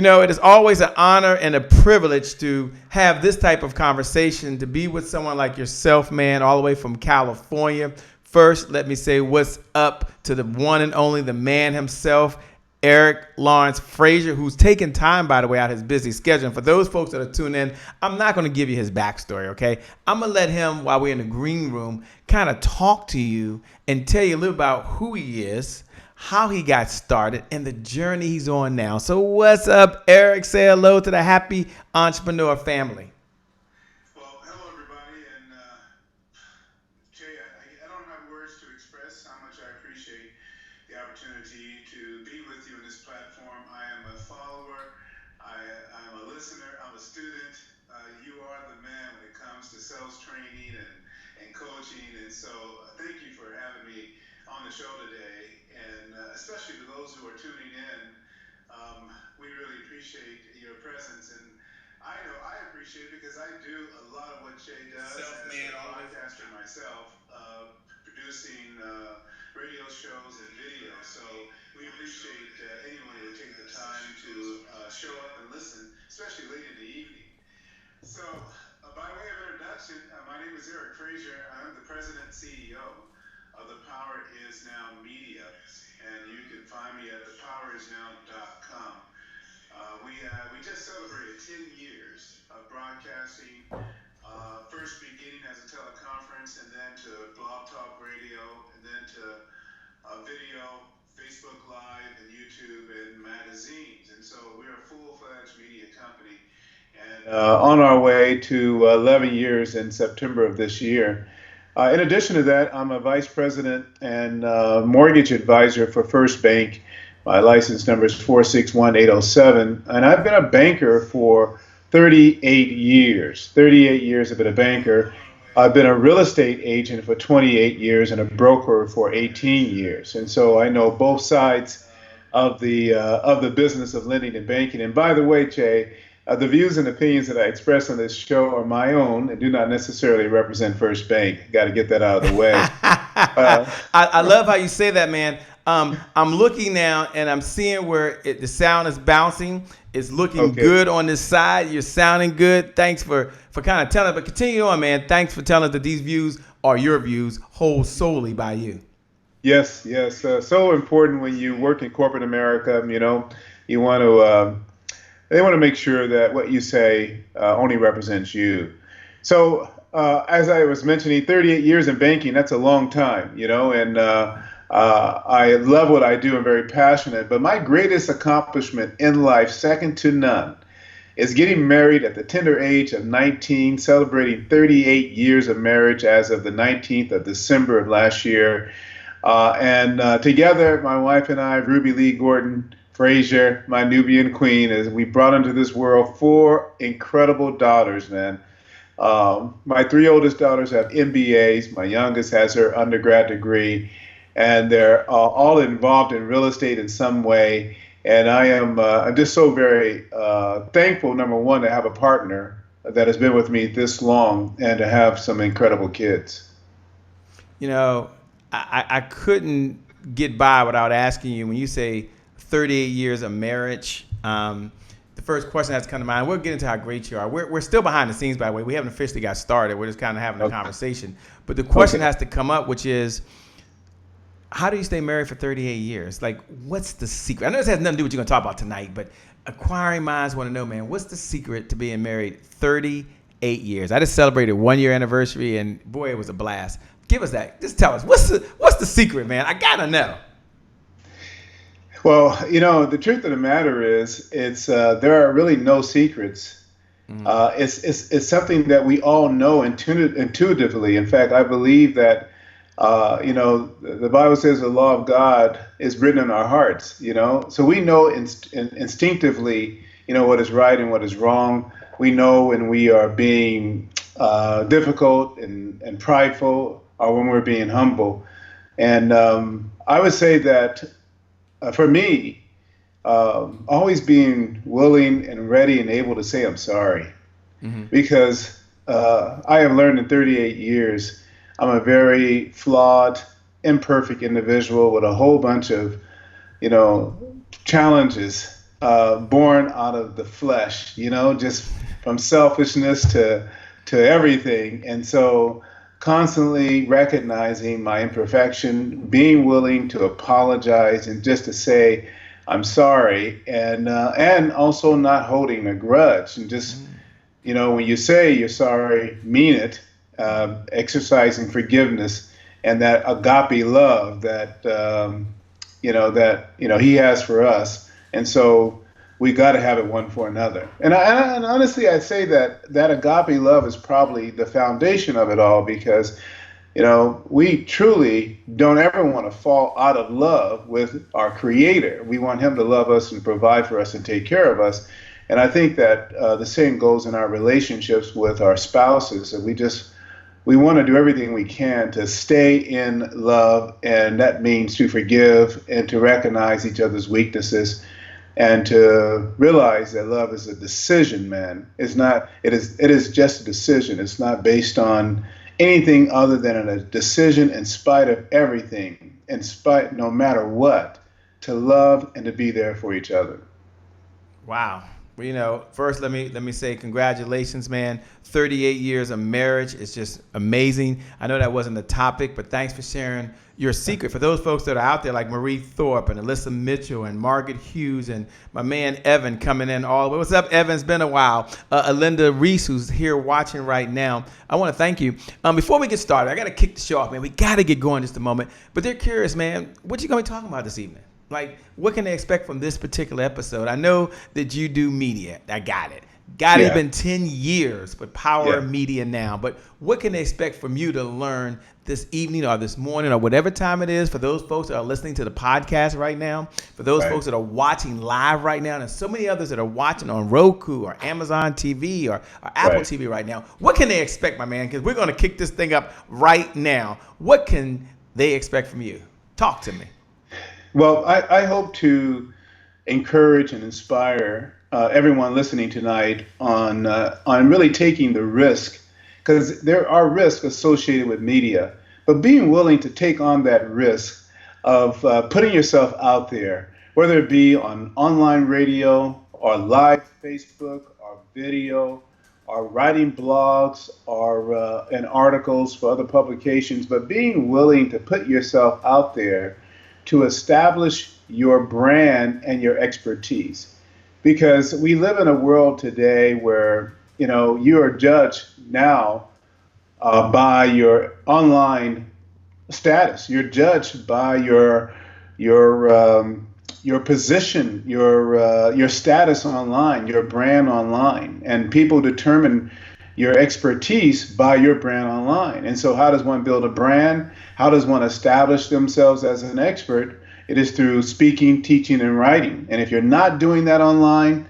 It is always an honor and a privilege to have this type of conversation, to be with someone like yourself, man, all the way from California. First, let me say what's up to the one and only, the man himself, Eric Lawrence Frazier, who's taken time, by the way, out of his busy schedule. And for those folks that are tuning in, I'm not going to give you his backstory, okay? I'm going to let him, while we're in the green room, kind of talk to you and tell you a little about who he is, how he got started, and the journey he's on now. So what's up, Eric? Say hello to the happy entrepreneur family. Well, hello, everybody. And Jay, I don't have words to express how much I appreciate the opportunity to be with you on this platform. I am a follower. I'm a listener. I'm a student. You are the man when it comes to sales training and coaching. And so thank you for having me on the show today. And especially to those who are tuning in, we really appreciate your presence. And I know I appreciate it because I do a lot of what Jay does as a podcaster myself, producing radio shows and videos. So we appreciate anyone who would take the time to show up and listen, especially late in the evening. So by way of introduction, my name is Eric Frazier. I'm the president and CEO of The Power Is Now Media, and you can find me at thepowerisnow.com. We just celebrated 10 years of broadcasting, first beginning as a teleconference, and then to Blog Talk Radio, and then to video, Facebook Live, and YouTube, and magazines. And so we're a full-fledged media company, and on our way to 11 years in September of this year. In addition to that, I'm a vice president and mortgage advisor for First Bank. My license number is 461807, and I've been a banker for 38 years. 38 years I've been a banker. I've been a real estate agent for 28 years and a broker for 18 years. And so I know both sides of the business of lending and banking. And by the way, Jay, the views and opinions that I express on this show are my own and do not necessarily represent First Bank. Got to get that out of the way. I love how you say that, man. I'm looking now and I'm seeing where the sound is bouncing. It's looking good on this side. You're sounding good. Thanks for kind of telling us. But continue on, man. Thanks for telling us that these views are your views, hold solely by you. Yes. So important when you work in corporate America. You want to. They want to make sure that what you say only represents you. So as I was mentioning, 38 years in banking, that's a long time, and I love what I do. I'm very passionate. But my greatest accomplishment in life, second to none, is getting married at the tender age of 19, celebrating 38 years of marriage as of the 19th of December of last year. And together, my wife and I, Ruby Lee Gordon Frazier, my Nubian queen, as we brought into this world 4 incredible daughters, man. My 3 oldest daughters have MBAs. My youngest has her undergrad degree, and they're all involved in real estate in some way. And I'm just so very thankful, number one, to have a partner that has been with me this long and to have some incredible kids. I couldn't get by without asking you, when you say 38 years of marriage, the first question that's come to mind, we'll get into how great you are. We're still behind the scenes, by the way. We haven't officially got started. We're just kind of having a conversation. But the question has to come up, which is, how do you stay married for 38 years? Like, what's the secret? I know this has nothing to do with what you're going to talk about tonight, but acquiring minds want to know, man, what's the secret to being married 38 years? I just celebrated 1-year anniversary, and boy, it was a blast. Give us that. Just tell us, what's the secret, man? I got to know. Well, the truth of the matter is, there are really no secrets. It's something that we all know intuitively. In fact, I believe that, the Bible says the law of God is written in our hearts, So we know instinctively, what is right and what is wrong. We know when we are being difficult and prideful, or when we're being humble. And I would say that for me, always being willing and ready and able to say I'm sorry, because I have learned in 38 years, I'm a very flawed, imperfect individual with a whole bunch of, challenges born out of the flesh, just from selfishness to everything. And so constantly recognizing my imperfection, being willing to apologize and just to say I'm sorry, and also not holding a grudge, and just when you say you're sorry, mean it, exercising forgiveness and that agape love that he has for us. And so we got to have it one for another. And honestly, I'd say that agape love is probably the foundation of it all, because we truly don't ever want to fall out of love with our Creator. We want Him to love us and provide for us and take care of us. And I think that the same goes in our relationships with our spouses. And we want to do everything we can to stay in love, and that means to forgive and to recognize each other's weaknesses, and to realize that love is a decision, man. It is just a decision. It's not based on anything other than a decision in spite of everything, no matter what, to love and to be there for each other. Wow. Well, first let me say congratulations, man. 38 years of marriage is just amazing. I know that wasn't the topic, but thanks for sharing your secret. For those folks that are out there like Marie Thorpe and Alyssa Mitchell and Margaret Hughes and my man Evan coming in all the way. What's up, Evan? It's been a while. Alinda Reese, who's here watching right now. I want to thank you. Before we get started, I got to kick the show off, man. We got to get going just a moment. But they're curious, man. What you going to be talking about this evening? Like, what can they expect from this particular episode? I know that you do media. I got it. It's been 10 years with Power Media now. But what can they expect from you to learn this evening or this morning or whatever time it is for those folks that are listening to the podcast right now, for those folks that are watching live right now, and so many others that are watching on Roku or Amazon TV or Apple TV right now? What can they expect, my man? Because we're going to kick this thing up right now. What can they expect from you? Talk to me. Well, I hope to encourage and inspire everyone listening tonight on really taking the risk, because there are risks associated with media, but being willing to take on that risk of putting yourself out there, whether it be on online radio or live Facebook or video or writing blogs or and articles for other publications, but being willing to put yourself out there to establish your brand and your expertise. Because we live in a world today where, you are judged now by your online status. You're judged by your position, your status online, your brand online, and people determine your expertise by your brand online. And so how does one build a brand? How does one establish themselves as an expert? It is through speaking, teaching, and writing. And if you're not doing that online,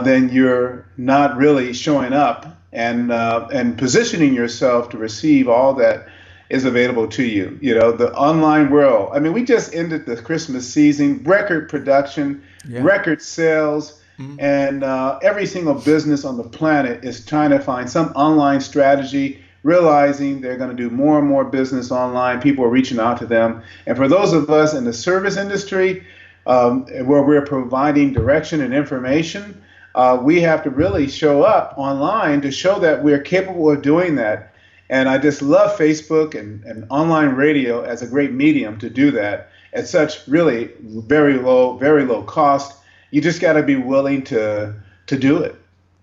then you're not really showing up and positioning yourself to receive all that is available to you. The online world. I mean, we just ended the Christmas season, record production, record sales. And every single business on the planet is trying to find some online strategy, realizing they're going to do more and more business online. People are reaching out to them. And for those of us in the service industry, where we're providing direction and information, we have to really show up online to show that we're capable of doing that. And I just love Facebook and online radio as a great medium to do that at such really very low cost. You just got to be willing to do it.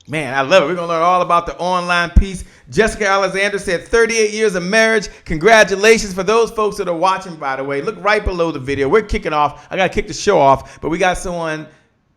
Man, I love it. We're going to learn all about the online piece. Jessica Alexander said 38 years of marriage. Congratulations. For those folks that are watching, by the way, look right below the video. We're kicking off. I got to kick the show off, but we got someone,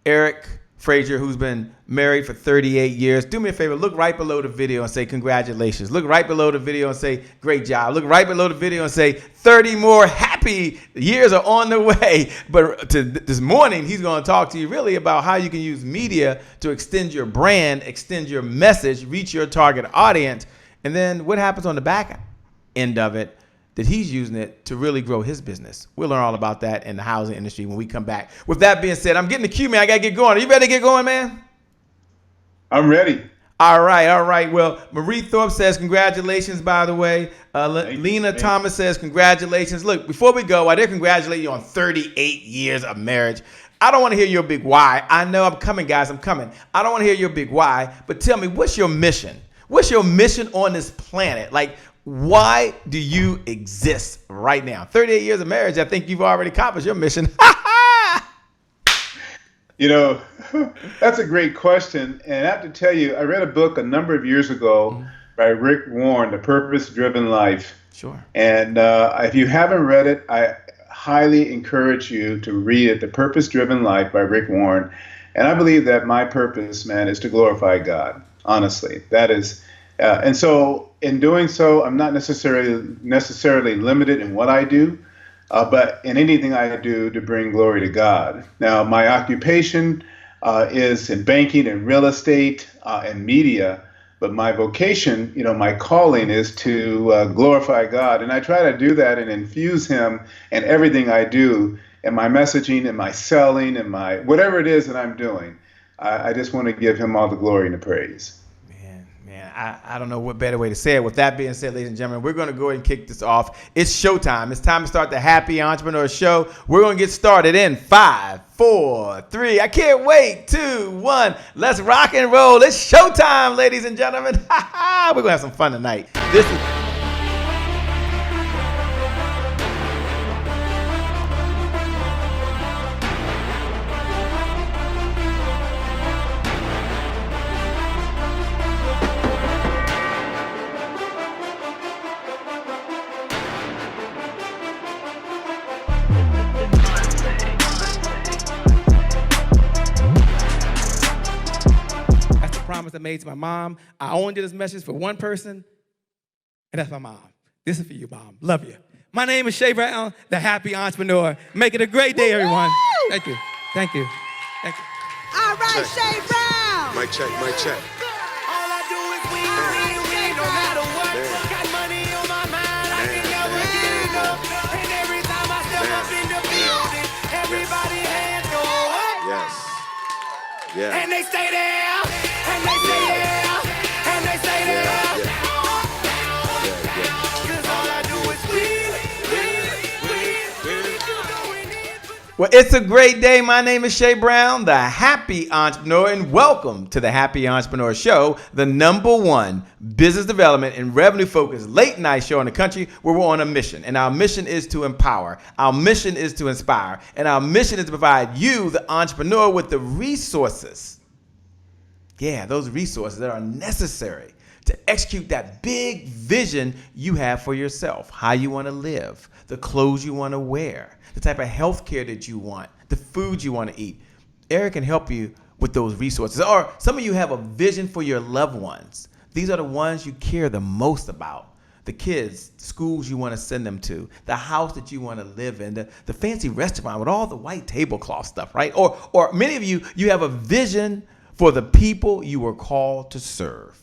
Eric Frazier, who's been married for 38 years. Do me a favor. Look right below the video and say congratulations. Look right below the video and say great job. Look right below the video and say 30 more happy years are on the way. But this morning, he's going to talk to you really about how you can use media to extend your brand, extend your message, reach your target audience. And then what happens on the back end of it, that he's using it to really grow his business. We'll learn all about that in the housing industry when we come back. With that being said, I'm getting the cue, man. I got to get going. Are you ready to get going, man? I'm ready. All right. Well, Marie Thorpe says congratulations, by the way. Lena Thomas says congratulations. Look, before we go, I did congratulate you on 38 years of marriage. I don't want to hear your big why. I know I'm coming, guys. I'm coming. I don't want to hear your big why, but tell me, what's your mission? What's your mission on this planet? Like, why do you exist right now? 38 years of marriage, I think you've already accomplished your mission. You know, that's a great question. And I have to tell you, I read a book a number of years ago by Rick Warren, The Purpose Driven Life. Sure. And if you haven't read it, I highly encourage you to read it, The Purpose Driven Life by Rick Warren. And I believe that my purpose, man, is to glorify God. Honestly, that is. And so in doing so, I'm not necessarily limited in what I do. But in anything I do to bring glory to God. Now, my occupation is in banking and real estate and media, but my vocation, my calling is to glorify God. And I try to do that and infuse Him in everything I do, in my messaging, in my selling, in my whatever it is that I'm doing. I just want to give Him all the glory and the praise. I don't know what better way to say it. With that being said, ladies and gentlemen, we're going to go ahead and kick this off. It's showtime. It's time to start the Happy Entrepreneur Show. We're going to get started in 5, 4, 3. I can't wait. 2, 1. Let's rock and roll. It's showtime, ladies and gentlemen. We're going to have some fun tonight. This is promise I made to my mom. I only did this message for one person, and that's my mom. This is for you, Mom. Love you. My name is Shay Brown, the Happy Entrepreneur. Make it a great day, everyone. Thank you. Thank you. Thank you. All right, Shay Brown. Mic check, mic check. All I do is win, no matter what. Got money on my mind, I can never get enough. And every time I step up in the building, everybody hands go up. Yes. Yeah. And they stay there, and they stay there, and they stay there. Cause all I do is win. Well, it's a great day. My name is Shay Brown, the Happy Entrepreneur, and welcome to the Happy Entrepreneur Show, the #1 business development and revenue-focused late-night show in the country where we're on a mission. And our mission is to empower. Our mission is to inspire. And our mission is to provide you, the entrepreneur, with the resources. Yeah, those resources that are necessary to execute that big vision you have for yourself, how you want to live, the clothes you want to wear, the type of health care that you want, the food you want to eat. Eric can help you with those resources. Or some of you have a vision for your loved ones. These are the ones you care the most about. The kids, the schools you want to send them to, the house that you want to live in, the fancy restaurant with all the white tablecloth stuff, right? Or many of you have a vision for the people you were called to serve.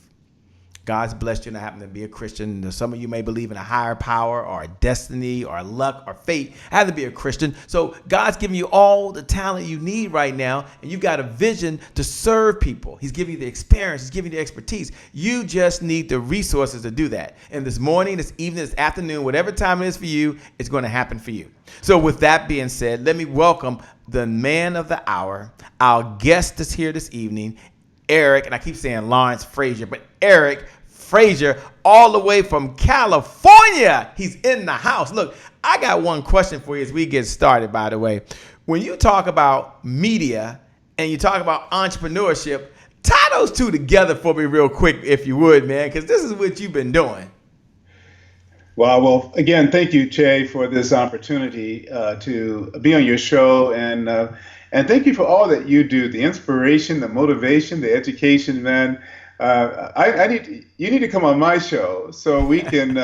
God's blessed you and I happen to be a Christian. Some of you may believe in a higher power or a destiny or luck or fate. I have to be a Christian. So God's giving you all the talent you need right now, and you've got a vision to serve people. He's giving you the experience. He's giving you the expertise. You just need the resources to do that. And this morning, this evening, this afternoon, whatever time it is for you, it's going to happen for you. So with that being said, let me welcome the man of the hour, our guest that's here this evening, Eric, and I keep saying Lawrence Frazier, but Eric Frazier, all the way from California. He's in the house. Look, I got one question for you as we get started, by the way. When you talk about media and you talk about entrepreneurship, tie those two together for me real quick, if you would, man, because this is what you've been doing. Well, again, thank you, Jay, for this opportunity to be on your show, and thank you for all that you do, the inspiration, the motivation, the education, man. You need to come on my show so we can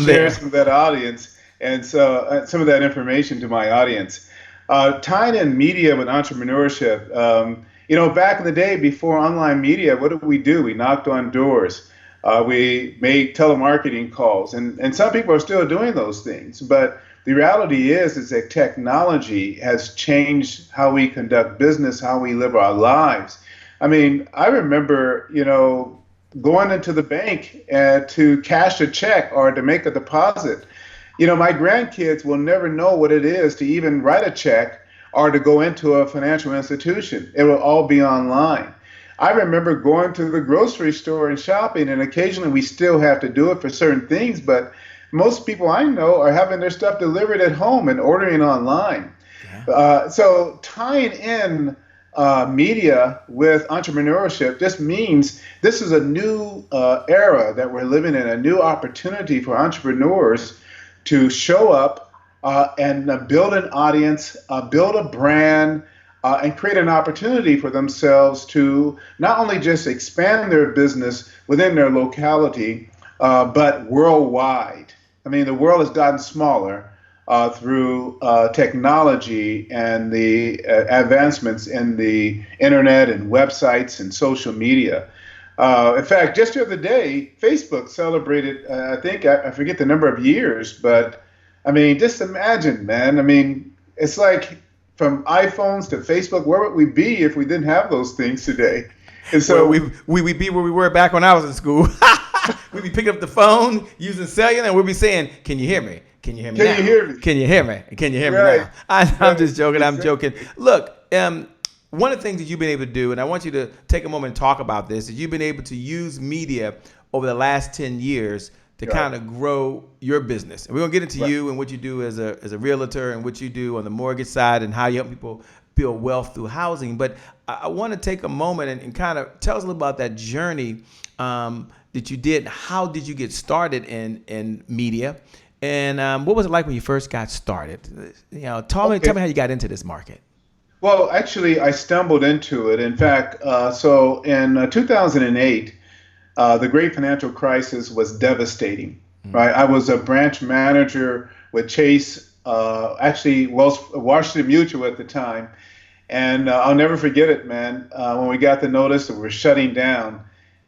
share some of that audience and some of that information to my audience. Tying in media with entrepreneurship, back in the day before online media, what did we do? We knocked on doors. We made telemarketing calls, and some people are still doing those things. But the reality is that technology has changed how we conduct business, how we live our lives. I mean, I remember, going into the bank to cash a check or to make a deposit. My grandkids will never know what it is to even write a check or to go into a financial institution. It will all be online. I remember going to the grocery store and shopping, and occasionally we still have to do it for certain things, but most people I know are having their stuff delivered at home and ordering online. Yeah. So tying in media with entrepreneurship just means this is a new era that we're living in, a new opportunity for entrepreneurs to show up and build an audience, build a brand, and create an opportunity for themselves to not only just expand their business within their locality, but worldwide. I mean, the world has gotten smaller through technology and the advancements in the internet and websites and social media. In fact, just the other day, Facebook celebrated, I forget the number of years, but I mean, just imagine, man. I mean, it's like from iPhones to Facebook, where would we be if we didn't have those things today? And so we be where we were back when I was in school. We'd be picking up the phone, using cellular, and we'd be saying, "Can you hear me? Can you hear me now? Can you hear me? Can you hear me? Can you hear me Right. now?" I'm Right. just joking. I'm Exactly. joking. Look, one of the things that you've been able to do, and I want you to take a moment and talk about this, is you've been able to use media over the last 10 years to Right. kind of grow your business. And we're going to get into Right. you and what you do as a realtor and what you do on the mortgage side and how you help people build wealth through housing. But I want to take a moment and kind of tell us a little about that journey that you did. How did you get started in media? And what was it like when you first got started? You know, tell me how you got into this market. Well, actually, I stumbled into it. In fact, so in 2008, the great financial crisis was devastating, right? I was a branch manager with Chase, actually Washington Mutual at the time. And I'll never forget it, man, when we got the notice that we were shutting down.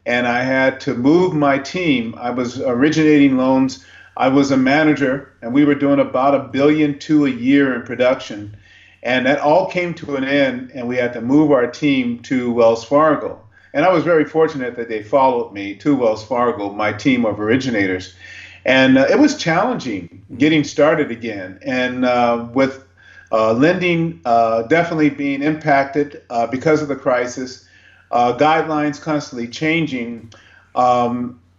And I had to move my team. I was originating loans. I was a manager, and we were doing about $1.2 billion a year in production. And that all came to an end, and we had to move our team to Wells Fargo. And I was very fortunate that they followed me to Wells Fargo, my team of originators. And it was challenging getting started again. And with lending definitely being impacted because of the crisis, guidelines constantly changing,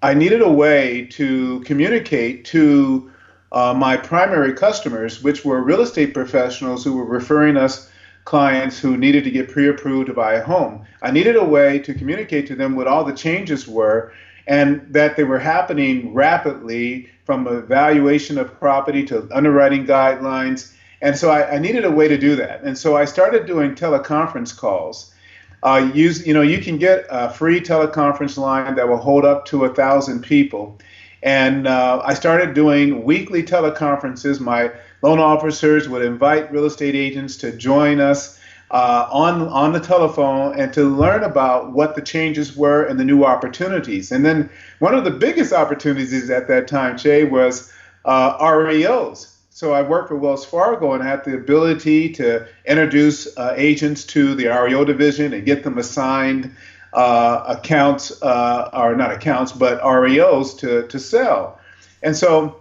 I needed a way to communicate to my primary customers, which were real estate professionals who were referring us clients who needed to get pre-approved to buy a home. I needed a way to communicate to them what all the changes were and that they were happening rapidly, from evaluation of property to underwriting guidelines. And so I needed a way to do that. And so I started doing teleconference calls. You can get a free teleconference line that will hold up to 1,000 people. And I started doing weekly teleconferences. My loan officers would invite real estate agents to join us on the telephone and to learn about what the changes were and the new opportunities. And then one of the biggest opportunities at that time, Jay, was REOs. So I worked for Wells Fargo and had the ability to introduce agents to the REO division and get them assigned accounts, or not accounts, but REOs to sell. And so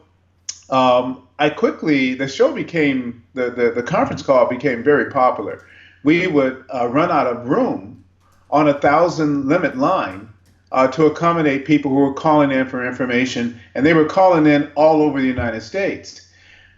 the show became, the conference call became very popular. We would run out of room on 1,000 limit line to accommodate people who were calling in for information, and they were calling in all over the United States.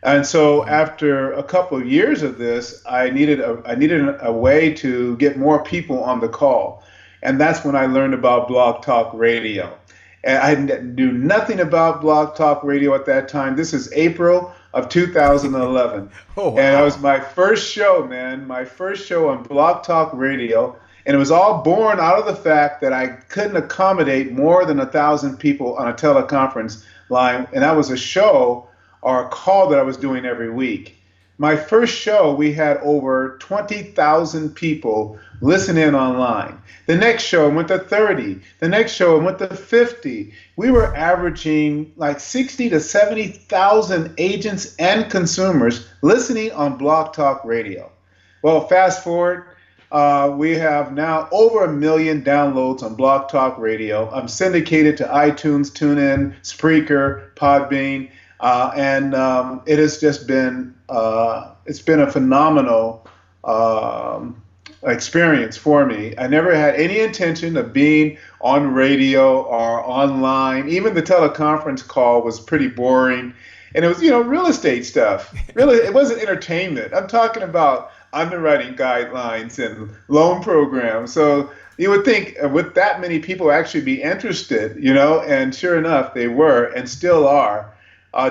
And so after a couple of years of this, I needed a way to get more people on the call. And that's when I learned about Blog Talk Radio. And I knew nothing about Blog Talk Radio at that time. This is April of 2011. Oh, wow. And it was my first show, man, my first show on Blog Talk Radio. And it was all born out of the fact that I couldn't accommodate more than 1,000 people on a teleconference line. And that was a show or a call that I was doing every week. My first show, we had over 20,000 people listen in online. The next show went to 30. The next show went to 50. We were averaging like 60 to 70,000 agents and consumers listening on Blog Talk Radio. Well, fast forward, we have now over 1 million downloads on Blog Talk Radio. I'm syndicated to iTunes, TuneIn, Spreaker, Podbean. And it has just been it's been a phenomenal experience for me. I never had any intention of being on radio or online. Even the teleconference call was pretty boring. And it was, real estate stuff. Really, it wasn't entertainment. I'm talking about underwriting guidelines and loan programs. So you would think with that many people actually be interested, and sure enough, they were and still are.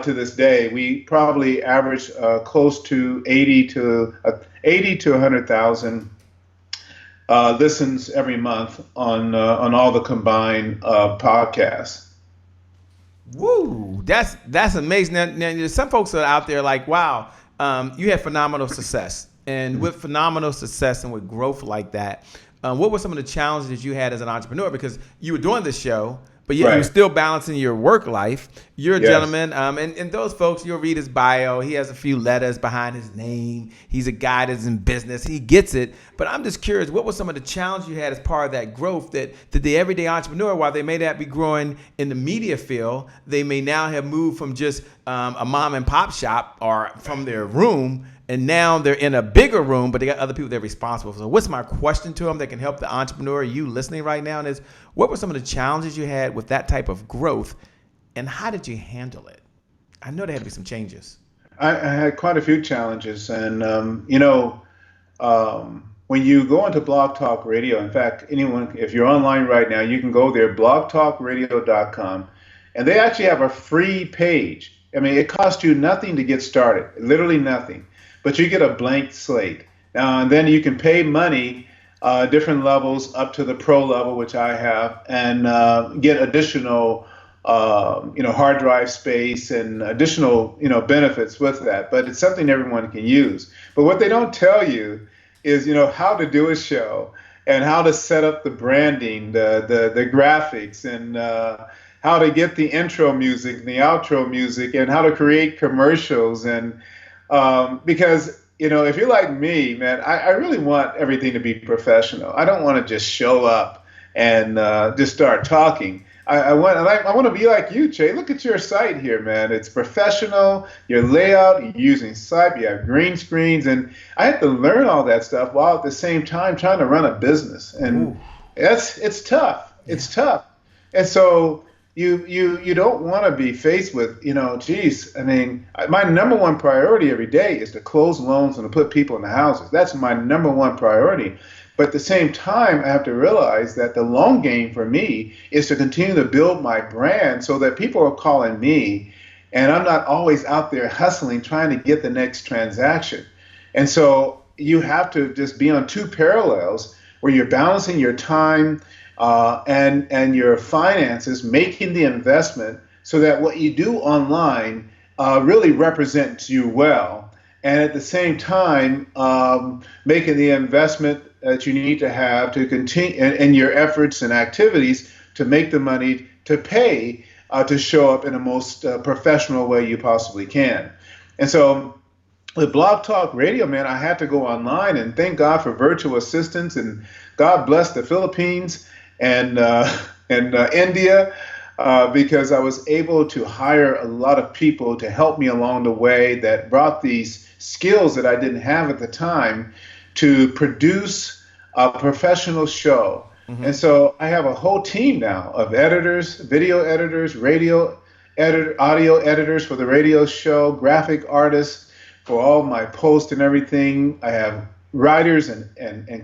To this day, we probably average close to 80 to 100,000 listens every month on all the combined podcasts. Woo, that's amazing. Now, there's some folks that are out there like, wow, you had phenomenal success, and with phenomenal success and with growth like that, what were some of the challenges you had as an entrepreneur? Because you were doing this show, but yet you're still balancing your work life. You're a gentleman, and those folks, you'll read his bio. He has a few letters behind his name. He's a guy that's in business. He gets it. But I'm just curious, what were some of the challenges you had as part of that growth that the everyday entrepreneur, while they may not be growing in the media field, they may now have moved from just a mom and pop shop or from their room, and now they're in a bigger room, but they got other people they're responsible for. So what's my question to them that can help the entrepreneur, you listening right now, is what were some of the challenges you had with that type of growth, and how did you handle it? I know there had to be some changes. I had quite a few challenges. And, when you go into Blog Talk Radio, in fact, anyone, if you're online right now, you can go there, blogtalkradio.com, and they actually have a free page. I mean, it costs you nothing to get started, literally nothing. But you get a blank slate. And then you can pay money, different levels up to the pro level, which I have, and get additional, hard drive space and additional, benefits with that. But it's something everyone can use. But what they don't tell you is, how to do a show and how to set up the branding, the graphics, and how to get the intro music and the outro music, and how to create commercials. And because, if you're like me, man, I really want everything to be professional. I don't want to just show up and just start talking. I want to be like you, Che. Look at your site here, man. It's professional. Your layout, you're using Skype, you have green screens, and I had to learn all that stuff while at the same time trying to run a business. And it's tough. It's tough. And so you don't want to be faced with, I mean, my number one priority every day is to close loans and to put people in the houses. That's my number one priority. But at the same time, I have to realize that the long game for me is to continue to build my brand so that people are calling me and I'm not always out there hustling, trying to get the next transaction. And so you have to just be on two parallels where you're balancing your time and your finances, making the investment so that what you do online really represents you well. And at the same time, making the investment that you need to have to continue in your efforts and activities to make the money to pay to show up in the most professional way you possibly can. And so with Blog Talk Radio, man, I had to go online, and thank God for virtual assistants, and God bless the Philippines and India, because I was able to hire a lot of people to help me along the way that brought these skills that I didn't have at the time to produce a professional show. Mm-hmm. And so I have a whole team now of editors, video editors, audio editors for the radio show, graphic artists for all my posts and everything. I have writers and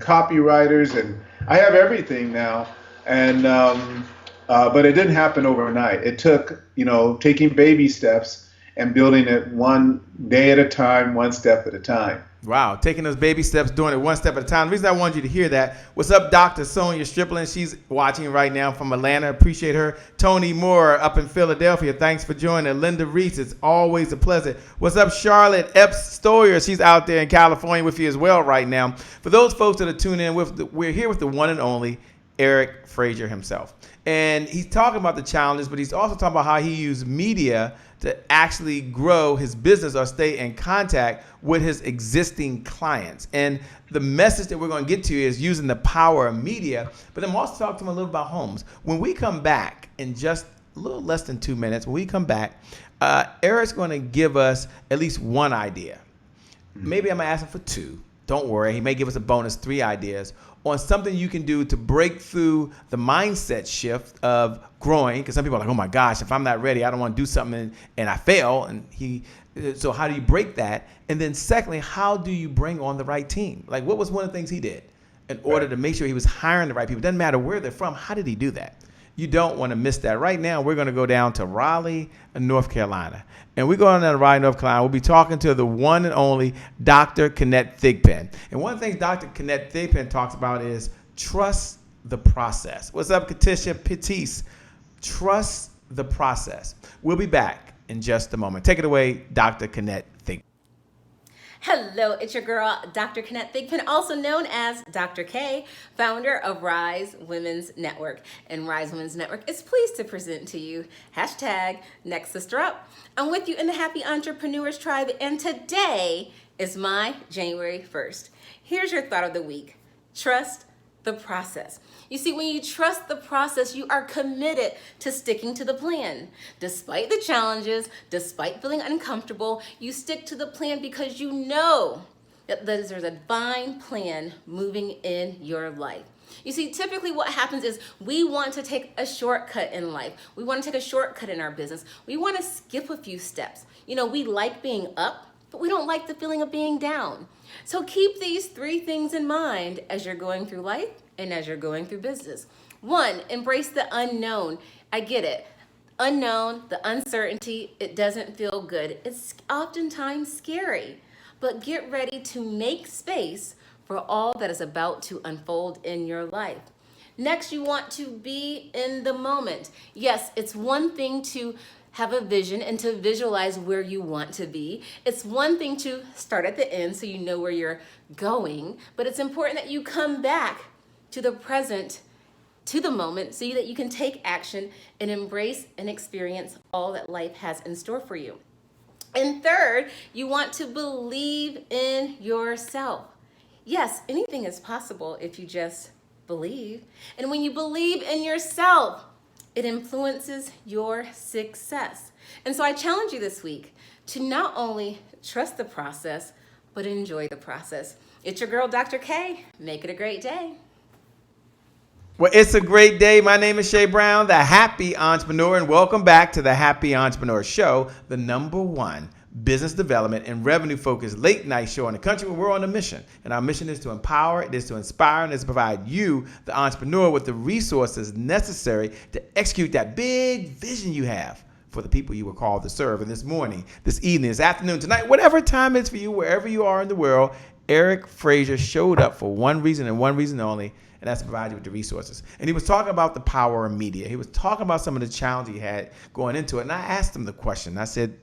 copywriters, and I have everything now. And but it didn't happen overnight. It took, taking baby steps and building it one day at a time, one step at a time. Wow, taking those baby steps, doing it one step at a time. The reason I wanted you to hear that, what's up, Dr. Sonia Stripling? She's watching right now from Atlanta. Appreciate her. Tony Moore up in Philadelphia. Thanks for joining. Linda Reese, it's always a pleasure. What's up, Charlotte Epps Stoyer? She's out there in California with you as well right now. For those folks that are tuning in, we're here with the one and only Eric Frazier himself. And he's talking about the challenges, but he's also talking about how he used media to actually grow his business or stay in contact with his existing clients. And the message that we're going to get to is using the power of media, but then also talk to him a little about homes. When we come back in just a little less than 2 minutes, when we come back, Eric's going to give us at least one idea. Maybe I'm going to ask him for two. don't worry, he may give us a bonus 3 ideas on something you can do to break through the mindset shift of growing. Because some people are like, oh my gosh, if I'm not ready, I don't want to do something and I fail. So how do you break that? And then secondly, how do you bring on the right team? Like, what was one of the things he did in order to make sure he was hiring the right people? Doesn't matter where they're from. How did he do that? You don't want to miss that. Right now, we're going to go down to Raleigh, North Carolina. And we're going down to Raleigh, North Carolina. We'll be talking to the one and only Dr. Kenneth Thigpen. And one of the things Dr. Kenneth Thigpen talks about is trust the process. What's up, Katisha Pettis? Trust the process. We'll be back in just a moment. Take it away, Dr. Kenneth Thigpen. Hello, it's your girl, Dr. Kenneth Thigpen, also known as Dr. K, founder of Rise Women's Network. And Rise Women's Network is pleased to present to you hashtag Next Sister Up. I'm with you in the Happy Entrepreneurs Tribe, and today is my January 1st. Here's your thought of the week. Trust the process. You see, when you trust the process, you are committed to sticking to the plan. Despite the challenges, despite feeling uncomfortable, you stick to the plan because you know that there's a divine plan moving in your life. You see, typically what happens is we want to take a shortcut in life. We want to take a shortcut in our business. We want to skip a few steps. You know, we like being up, but we don't like the feeling of being down. So keep these 3 things in mind as you're going through life and as you're going through business. 1, embrace the unknown. I get it. Unknown, the uncertainty, it doesn't feel good. It's oftentimes scary, but get ready to make space for all that is about to unfold in your life. Next, you want to be in the moment. Yes, it's one thing to have a vision and to visualize where you want to be. It's one thing to start at the end so you know where you're going, but it's important that you come back to the present, to the moment, so that you can take action and embrace and experience all that life has in store for you. And third, you want to believe in yourself. Yes, anything is possible if you just believe. And when you believe in yourself, it influences your success. And so I challenge you this week to not only trust the process, but enjoy the process. It's your girl, Dr. K. Make it a great day. Well, it's a great day. My name is Shay Brown, the Happy Entrepreneur, and welcome back to the Happy Entrepreneur Show, the #1 business development and revenue-focused late-night show in the country where we're on a mission. And our mission is to empower, it is to inspire, and it is to provide you, the entrepreneur, with the resources necessary to execute that big vision you have for the people you were called to serve. And this morning, this evening, this afternoon, tonight, whatever time it is for you, wherever you are in the world, Eric Frazier showed up for one reason and one reason only, and that's to provide you with the resources. And he was talking about the power of media. He was talking about some of the challenges he had going into it. And I asked him the question. I said,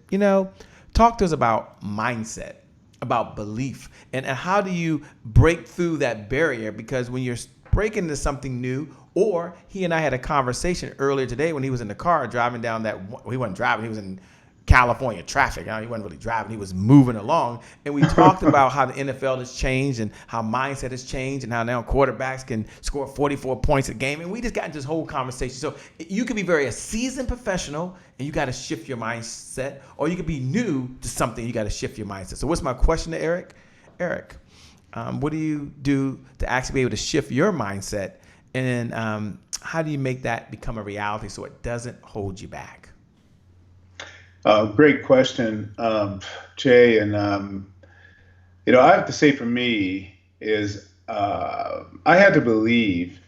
talk to us about mindset, about belief, and how do you break through that barrier? Because when you're breaking into something new, or he and I had a conversation earlier today when he was in the car driving down he wasn't driving, he was in California traffic. He wasn't really driving, he was moving along. And we talked about how the NFL has changed and how mindset has changed and how now quarterbacks can score 44 points a game. And we just got into this whole conversation. So you could be a seasoned professional and you got to shift your mindset, or you could be new to something, you got to shift your mindset. So what's my question to Eric? Eric, what do you do to actually be able to shift your mindset? And then how do you make that become a reality so it doesn't hold you back? Great question, Jay. And, I have to say for me is I had to believe,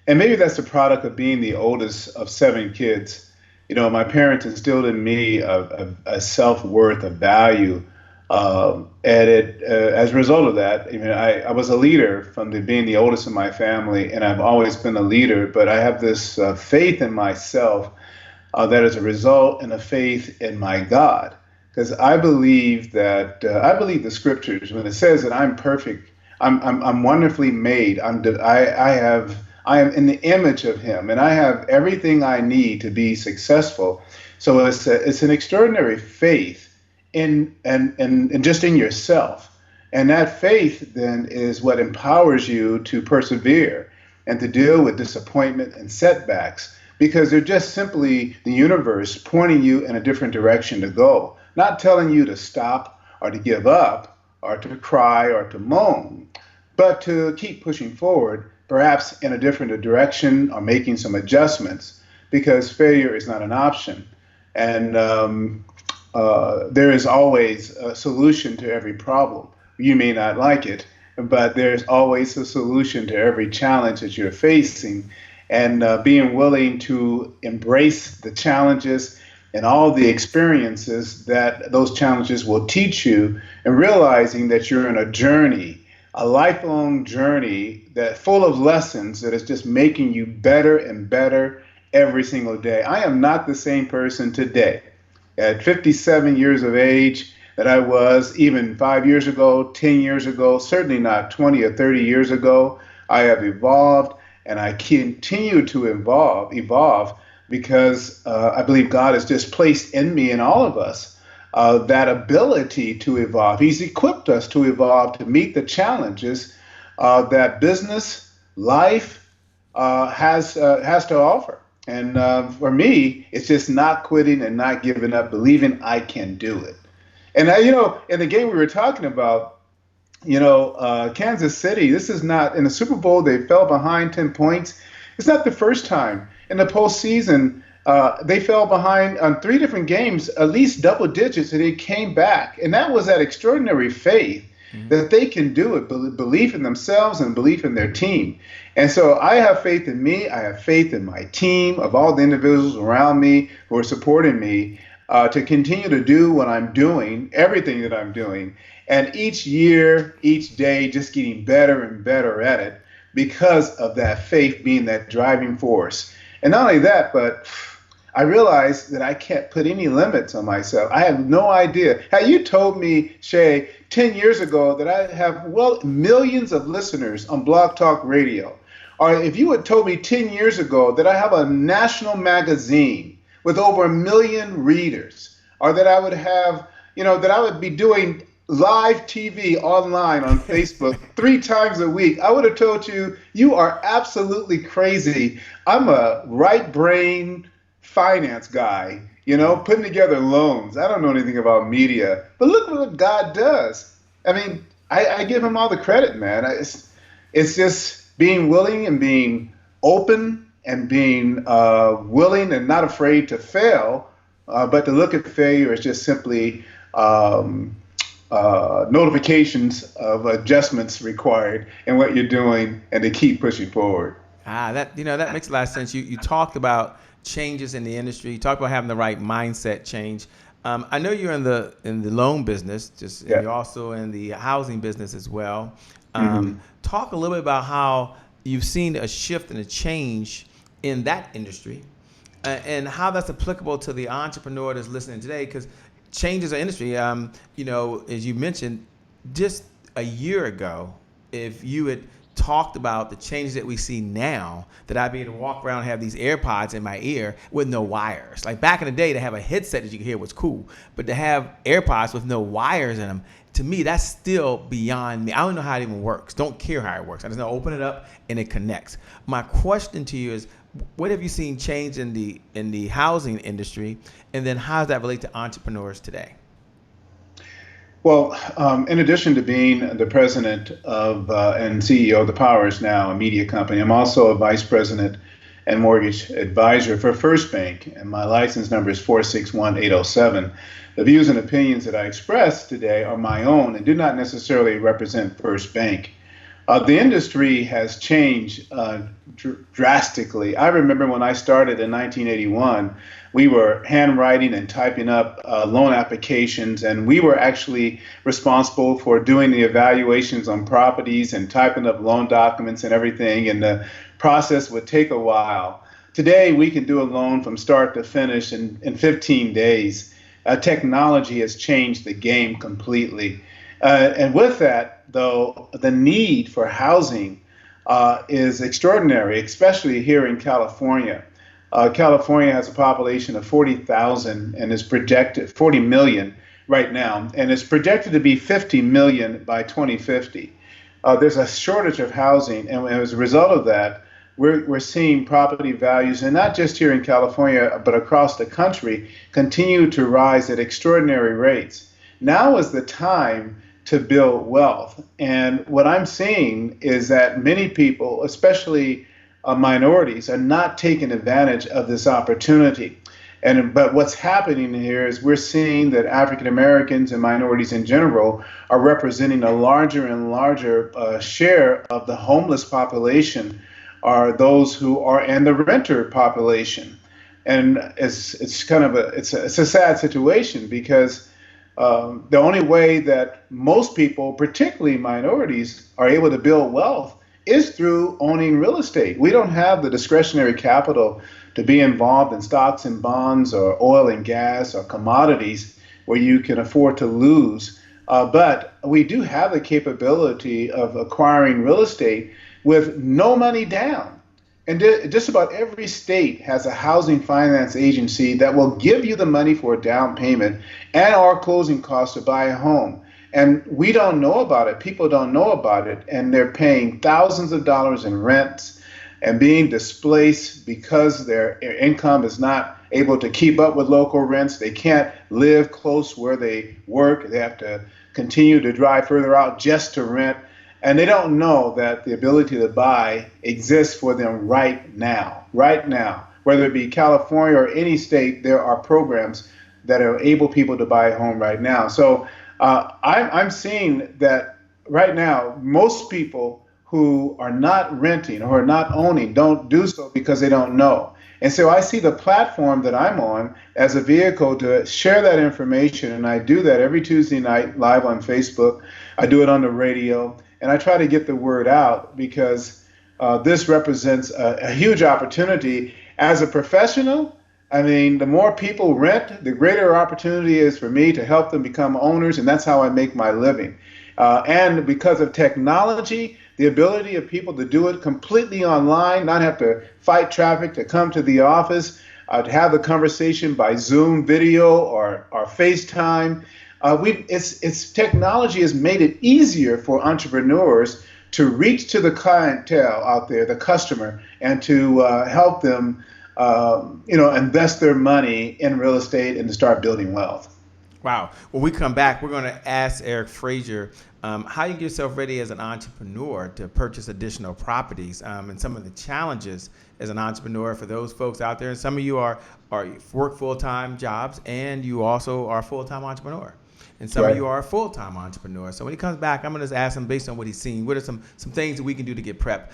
and maybe that's the product of being the oldest of 7 kids. My parents instilled in me a self-worth, a value. And as a result of that, I was a leader from being the oldest in my family, and I've always been a leader, but I have this faith in myself that is a result and a faith in my God. Because I believe that, I believe the scriptures, when it says that I'm perfect, I'm wonderfully made, I am in the image of him, and I have everything I need to be successful. So it's an extraordinary faith in just in yourself. And that faith then is what empowers you to persevere and to deal with disappointment and setbacks, because they're just simply the universe pointing you in a different direction to go, not telling you to stop or to give up or to cry or to moan, but to keep pushing forward, perhaps in a different direction or making some adjustments, because failure is not an option. And there is always a solution to every problem. You may not like it, but there's always a solution to every challenge that you're facing. And being willing to embrace the challenges and all the experiences that those challenges will teach you, and realizing that you're in a journey, a lifelong journey that full of lessons that is just making you better and better every single day. I am not the same person today at 57 years of age that I was even 5 years ago, 10 years ago, certainly not 20 or 30 years ago. I have evolved, and I continue to evolve because I believe God has just placed in me and all of us that ability to evolve. He's equipped us to evolve to meet the challenges that business, life has to offer. And for me, it's just not quitting and not giving up, believing I can do it. And in the game we were talking about, Kansas City, this is not, in the Super Bowl, they fell behind 10 points. It's not the first time. In the postseason, they fell behind on 3 different games, at least double digits, and they came back. And that was that extraordinary faith that they can do it, belief in themselves and belief in their team. And so I have faith in me. I have faith in my team, of all the individuals around me who are supporting me, to continue to do what I'm doing, everything that I'm doing. And each year, each day, just getting better and better at it because of that faith being that driving force. And not only that, but I realized that I can't put any limits on myself. I have no idea. Had you told me, Shay, 10 years ago that I have, millions of listeners on Blog Talk Radio, or if you had told me 10 years ago that I have a national magazine with over 1 million readers, or that I would have, that I would be doing live TV online on Facebook 3 times a week, I would have told you, you are absolutely crazy. I'm a right brain finance guy, putting together loans. I don't know anything about media, but look what God does. I mean, I give him all the credit, man. It's just being willing and being open and being willing and not afraid to fail, but to look at failure as just simply notifications of adjustments required in what you're doing, and to keep pushing forward. That makes a lot of sense. You talked about changes in the industry. You talked about having the right mindset change. I know you're in the loan business, and you're also in the housing business as well. Talk a little bit about how you've seen a shift and a change in that industry, and how that's applicable to the entrepreneur that's listening today, because change is an industry. As you mentioned, just a year ago, if you had talked about the changes that we see now, that I'd be able to walk around and have these AirPods in my ear with no wires. Like back in the day, to have a headset that you could hear was cool, but to have AirPods with no wires in them, to me, that's still beyond me. I don't know how it even works. Don't care how it works. I just know open it up and it connects. My question to you is, what have you seen change in the housing industry, and then how does that relate to entrepreneurs today? Well, in addition to being the president of and CEO of the Powers Now, a media company, I'm also a vice president and mortgage advisor for First Bank, and my license number is 461807. The views and opinions that I express today are my own and do not necessarily represent First Bank. The industry has changed drastically. I remember when I started in 1981, we were handwriting and typing up loan applications, and we were actually responsible for doing the evaluations on properties and typing up loan documents and everything, and the process would take a while. Today, we can do a loan from start to finish in 15 days. Technology has changed the game completely. And with that, though, the need for housing is extraordinary, especially here in California. California has a population of 40,000 and is projected 40 million right now, and is projected to be 50 million by 2050. There's a shortage of housing, and as a result of that, we're seeing property values, and not just here in California, but across the country, continue to rise at extraordinary rates. Now is the time to build wealth. And what I'm seeing is that many people, especially minorities, are not taking advantage of this opportunity. But what's happening here is we're seeing that African Americans and minorities in general are representing a larger and larger share of the homeless population, are those who are in the renter population. And it's kind of it's a sad situation because the only way that most people, particularly minorities, are able to build wealth is through owning real estate. We don't have the discretionary capital to be involved in stocks and bonds or oil and gas or commodities where you can afford to lose. But we do have the capability of acquiring real estate with no money down. And just about every state has a housing finance agency that will give you the money for a down payment and our closing costs to buy a home. And we don't know about it. People don't know about it. And they're paying thousands of dollars in rents and being displaced because their income is not able to keep up with local rents. They can't live close where they work. They have to continue to drive further out just to rent. And they don't know that the ability to buy exists for them right now. Right now, whether it be California or any state, there are programs that are able people to buy a home right now. So I'm seeing that right now, most people who are not renting or are not owning don't do so because they don't know. And so I see the platform that I'm on as a vehicle to share that information. And I do that every Tuesday night live on Facebook. I do it on the radio. And I try to get the word out because this represents a huge opportunity. As a professional, I mean, the more people rent, the greater opportunity is for me to help them become owners. And that's how I make my living. And because of technology, the ability of people to do it completely online, not have to fight traffic to come to the office, to have the conversation by Zoom video or FaceTime. It's technology has made it easier for entrepreneurs to reach to the clientele out there, the customer, and to help them, invest their money in real estate and to start building wealth. Wow. When we come back, we're going to ask Eric Frazier how you get yourself ready as an entrepreneur to purchase additional properties and some of the challenges as an entrepreneur for those folks out there. And some of you are work full-time jobs and you also are a full-time entrepreneur. And some of you are a full-time entrepreneur. So when he comes back, I'm going to just ask him based on what he's seen, what are some things that we can do to get prepped?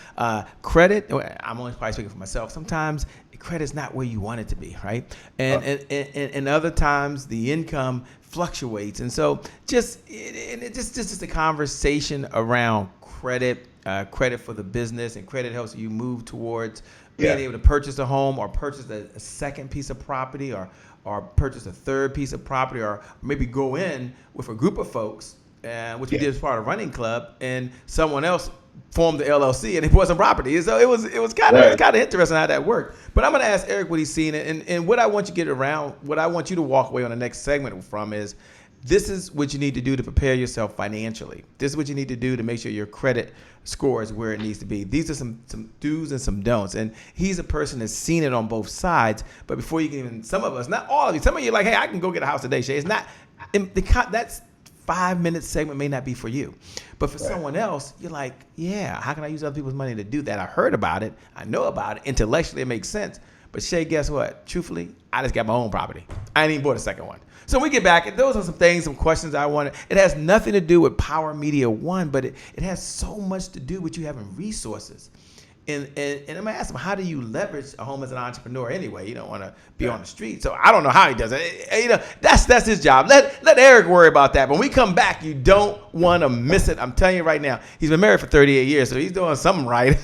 Credit, I'm only probably speaking for myself. Sometimes credit's not where you want it to be, right? And other times the income fluctuates. And so just a conversation around credit, credit for the business, and credit helps you move towards being able to purchase a home or purchase a second piece of property or purchase a third piece of property, or maybe go in with a group of folks, which we did as part of Running Club, and someone else formed the LLC and it bought some property. So it was kind of interesting how that worked. But I'm going to ask Eric what he's seen, and what I want you to get around, what I want you to walk away on the next segment from is, this is what you need to do to prepare yourself financially. This is what you need to do to make sure your credit score is where it needs to be. These are some do's and some don'ts. And he's a person that's seen it on both sides. But before you can even, some of us, not all of you, some of you are like, hey, I can go get a house today, Shay. It's not, that's 5-minute segment may not be for you. But for someone else, you're like, yeah, how can I use other people's money to do that? I heard about it. I know about it. Intellectually, it makes sense. But Shay, guess what? Truthfully, I just got my own property. I ain't even bought a second one. So we get back, and those are some things, some questions I wanted. It has nothing to do with Power Media One, but it has so much to do with you having resources. And I'm going to ask him, how do you leverage a home as an entrepreneur anyway? You don't want to be on the street. So I don't know how he does it. That's his job. Let Eric worry about that. When we come back, you don't want to miss it. I'm telling you right now, he's been married for 38 years, so he's doing something right.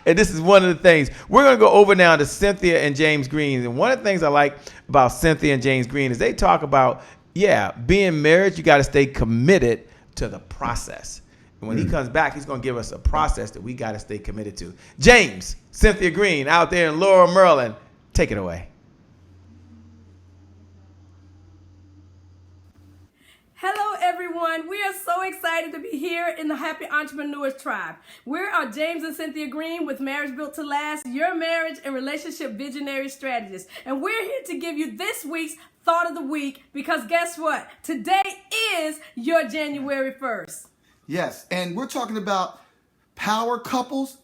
And this is one of the things. We're going to go over now to Cynthia and James Green. And one of the things I like about Cynthia and James Green is they talk about, being married, you got to stay committed to the process. And when he comes back, he's going to give us a process that we got to stay committed to. James, Cynthia Green out there in Laurel, Maryland, take it away. Hello, everyone. everyone. We are so excited to be here in the Happy Entrepreneurs Tribe. We are James and Cynthia Green with Marriage Built to Last, your marriage and relationship visionary strategists. And we're here to give you this week's Thought of the Week because guess what? Today is your January 1st. Yes, and we're talking about power couples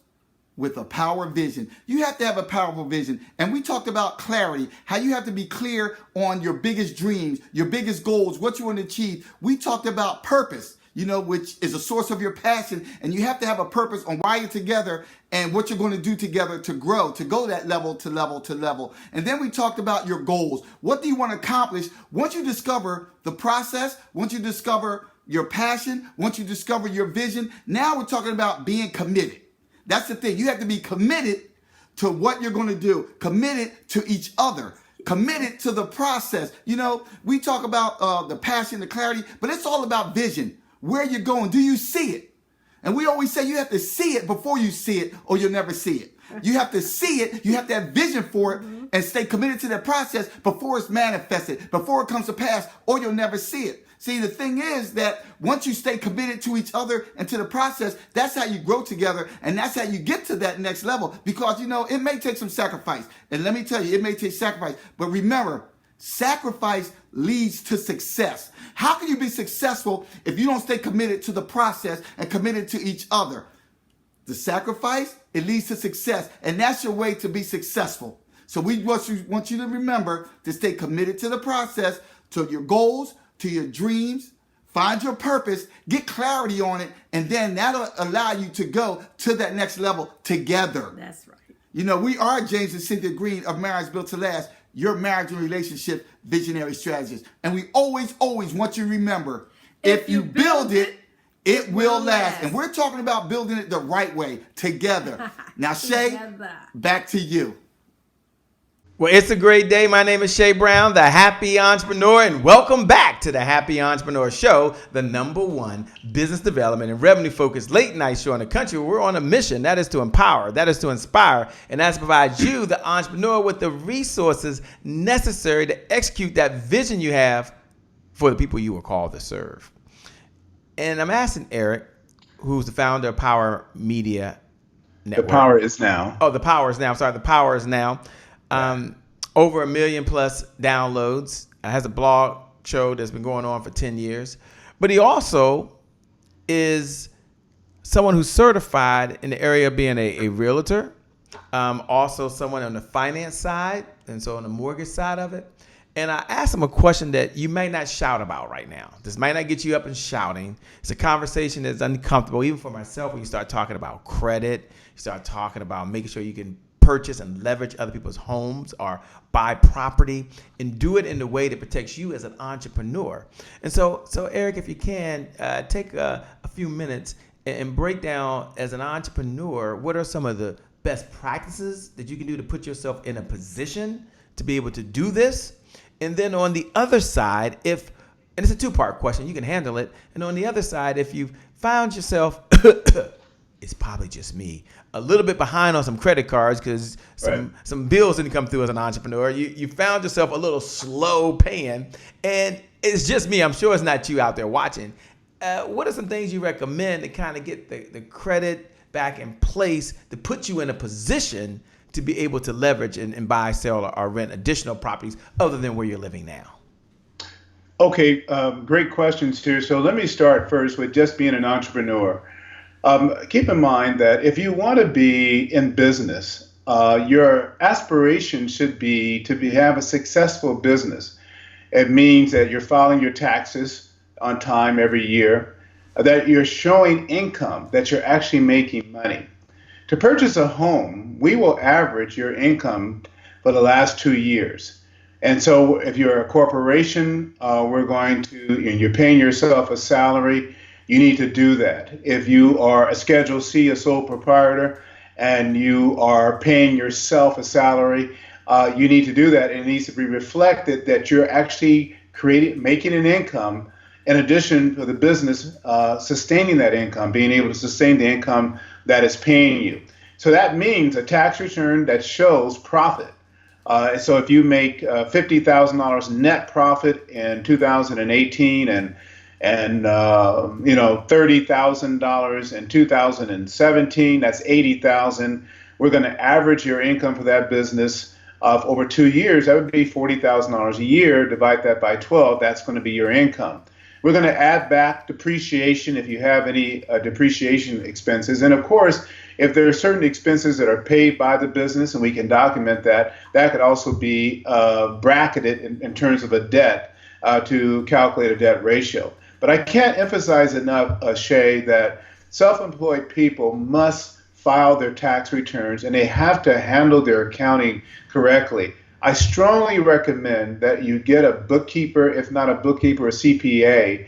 with a power vision. You have to have a powerful vision. And we talked about clarity, how you have to be clear on your biggest dreams, your biggest goals, what you want to achieve. We talked about purpose, which is a source of your passion. And you have to have a purpose on why you're together and what you're going to do together to grow, to go that level to level to level. And then we talked about your goals. What do you want to accomplish? Once you discover the process, once you discover your passion, once you discover your vision, now we're talking about being committed. That's the thing. You have to be committed to what you're going to do, committed to each other, committed to the process. We talk about the passion, the clarity, but it's all about vision. Where you're going, do you see it? And we always say you have to see it before you see it or you'll never see it. You have to see it, you have to have vision for it and stay committed to that process before it's manifested, before it comes to pass, or you'll never see it. See, the thing is that once you stay committed to each other and to the process, that's how you grow together and that's how you get to that next level because, it may take some sacrifice. And let me tell you, it may take sacrifice. But remember, sacrifice leads to success. How can you be successful if you don't stay committed to the process and committed to each other? The sacrifice, it leads to success. And that's your way to be successful. So we want you to remember to stay committed to the process, to your goals, to your dreams, find your purpose, get clarity on it, and then that'll allow you to go to that next level together. That's right. We are James and Cynthia Green of Marriage Built to Last, your marriage and relationship visionary strategist. And we always want you to remember, if you build it, it will last. And we're talking about building it the right way, together. Now, Shay, back to you. Well, it's a great day. My name is Shay Brown, the Happy Entrepreneur, and welcome back to the Happy Entrepreneur Show, the #1 business development and revenue-focused late-night show in the country. We're on a mission. That is to empower, that is to inspire, and that's to provide you, the entrepreneur, with the resources necessary to execute that vision you have for the people you were called to serve. And I'm asking Eric, who's the founder of Power Media Network. The power is now. Oh, the power is now. Sorry, the power is now. Over 1 million plus downloads. Has a blog show that's been going on for 10 years. But he also is someone who's certified in the area of being a realtor. Also someone on the finance side, and so on the mortgage side of it. And I asked him a question that you may not shout about right now. This might not get you up and shouting. It's a conversation that's uncomfortable, even for myself, when you start talking about credit, you start talking about making sure you can purchase and leverage other people's homes or buy property and do it in a way that protects you as an entrepreneur. And so Eric, if you can, take a few minutes and break down, as an entrepreneur, what are some of the best practices that you can do to put yourself in a position to be able to do this? And then on the other side, and it's a two-part question, you can handle it. And on the other side, if you've found yourself, it's probably just me, a little bit behind on some credit cards because some bills didn't come through as an entrepreneur. You found yourself a little slow paying, and it's just me. I'm sure it's not you out there watching. What are some things you recommend to kind of get the credit back in place to put you in a position to be able to leverage and buy, sell, or rent additional properties other than where you're living now? Okay, great questions here. So let me start first with just being an entrepreneur. Keep in mind that if you want to be in business, your aspiration should be to have a successful business. It means that you're filing your taxes on time every year, that you're showing income, that you're actually making money. To purchase a home, we will average your income for the last 2 years. And so if you're a corporation, and you're paying yourself a salary, you need to do that. If you are a Schedule C, a sole proprietor, and you are paying yourself a salary, you need to do that. And it needs to be reflected that you're actually making an income in addition to the business sustaining that income, being able to sustain the income that is paying you. So that means a tax return that shows profit. So if you make $50,000 net profit in 2018 and and $30,000 in 2017. That's 80,000. We're going to average your income for that business of over 2 years. That would be $40,000 a year. Divide that by 12. That's going to be your income. We're going to add back depreciation if you have any depreciation expenses. And of course, if there are certain expenses that are paid by the business and we can document that, that could also be bracketed in terms of a debt to calculate a debt ratio. But I can't emphasize enough, Shay, that self-employed people must file their tax returns and they have to handle their accounting correctly. I strongly recommend that you get a bookkeeper, if not a bookkeeper, a CPA,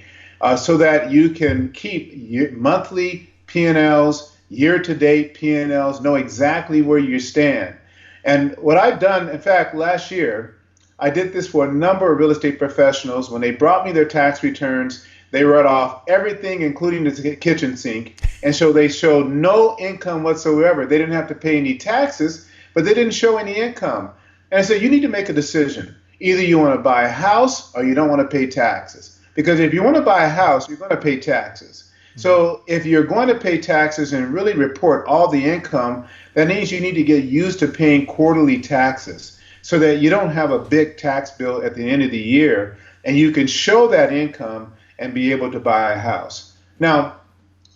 so that you can keep monthly P&Ls, year-to-date P&Ls, know exactly where you stand. And what I've done, in fact, last year, I did this for a number of real estate professionals. When they brought me their tax returns, they wrote off everything, including the kitchen sink. And so they showed no income whatsoever. They didn't have to pay any taxes, but they didn't show any income. And I said, you need to make a decision. Either you want to buy a house or you don't want to pay taxes. Because if you want to buy a house, you're going to pay taxes. So if you're going to pay taxes and really report all the income, that means you need to get used to paying quarterly taxes so that you don't have a big tax bill at the end of the year and you can show that income and be able to buy a house. Now,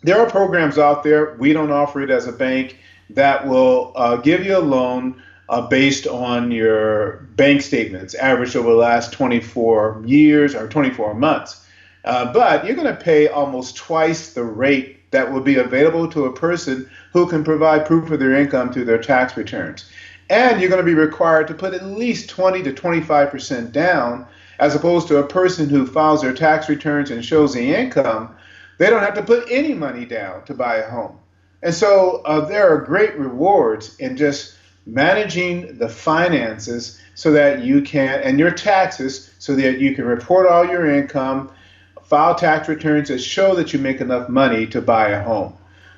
there are programs out there, we don't offer it as a bank, that will give you a loan based on your bank statements averaged over the last 24 years or 24 months. But you're going to pay almost twice the rate that will be available to a person who can provide proof of their income through their tax returns. And you're going to be required to put at least 20 to 25% down, as opposed to a person who files their tax returns and shows the income. They don't have to put any money down to buy a home. And so there are great rewards in just managing the finances so that you can, and your taxes, so that you can report all your income, file tax returns that show that you make enough money to buy a home.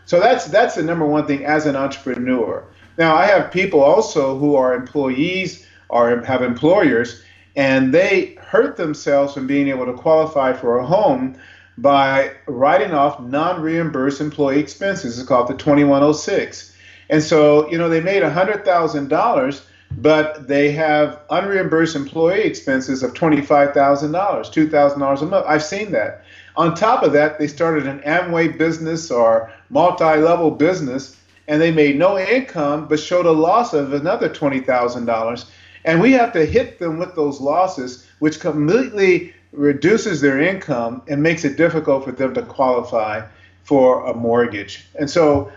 So that's the number one thing as an entrepreneur. Now, I have people also who are employees or have employers, and they hurt themselves from being able to qualify for a home by writing off non-reimbursed employee expenses. It's called the 2106. And so, they made $100,000, but they have unreimbursed employee expenses of $25,000, $2,000 a month. I've seen that. On top of that, they started an Amway business or multi-level business, and they made no income, but showed a loss of another $20,000. And we have to hit them with those losses, which completely reduces their income and makes it difficult for them to qualify for a mortgage. And so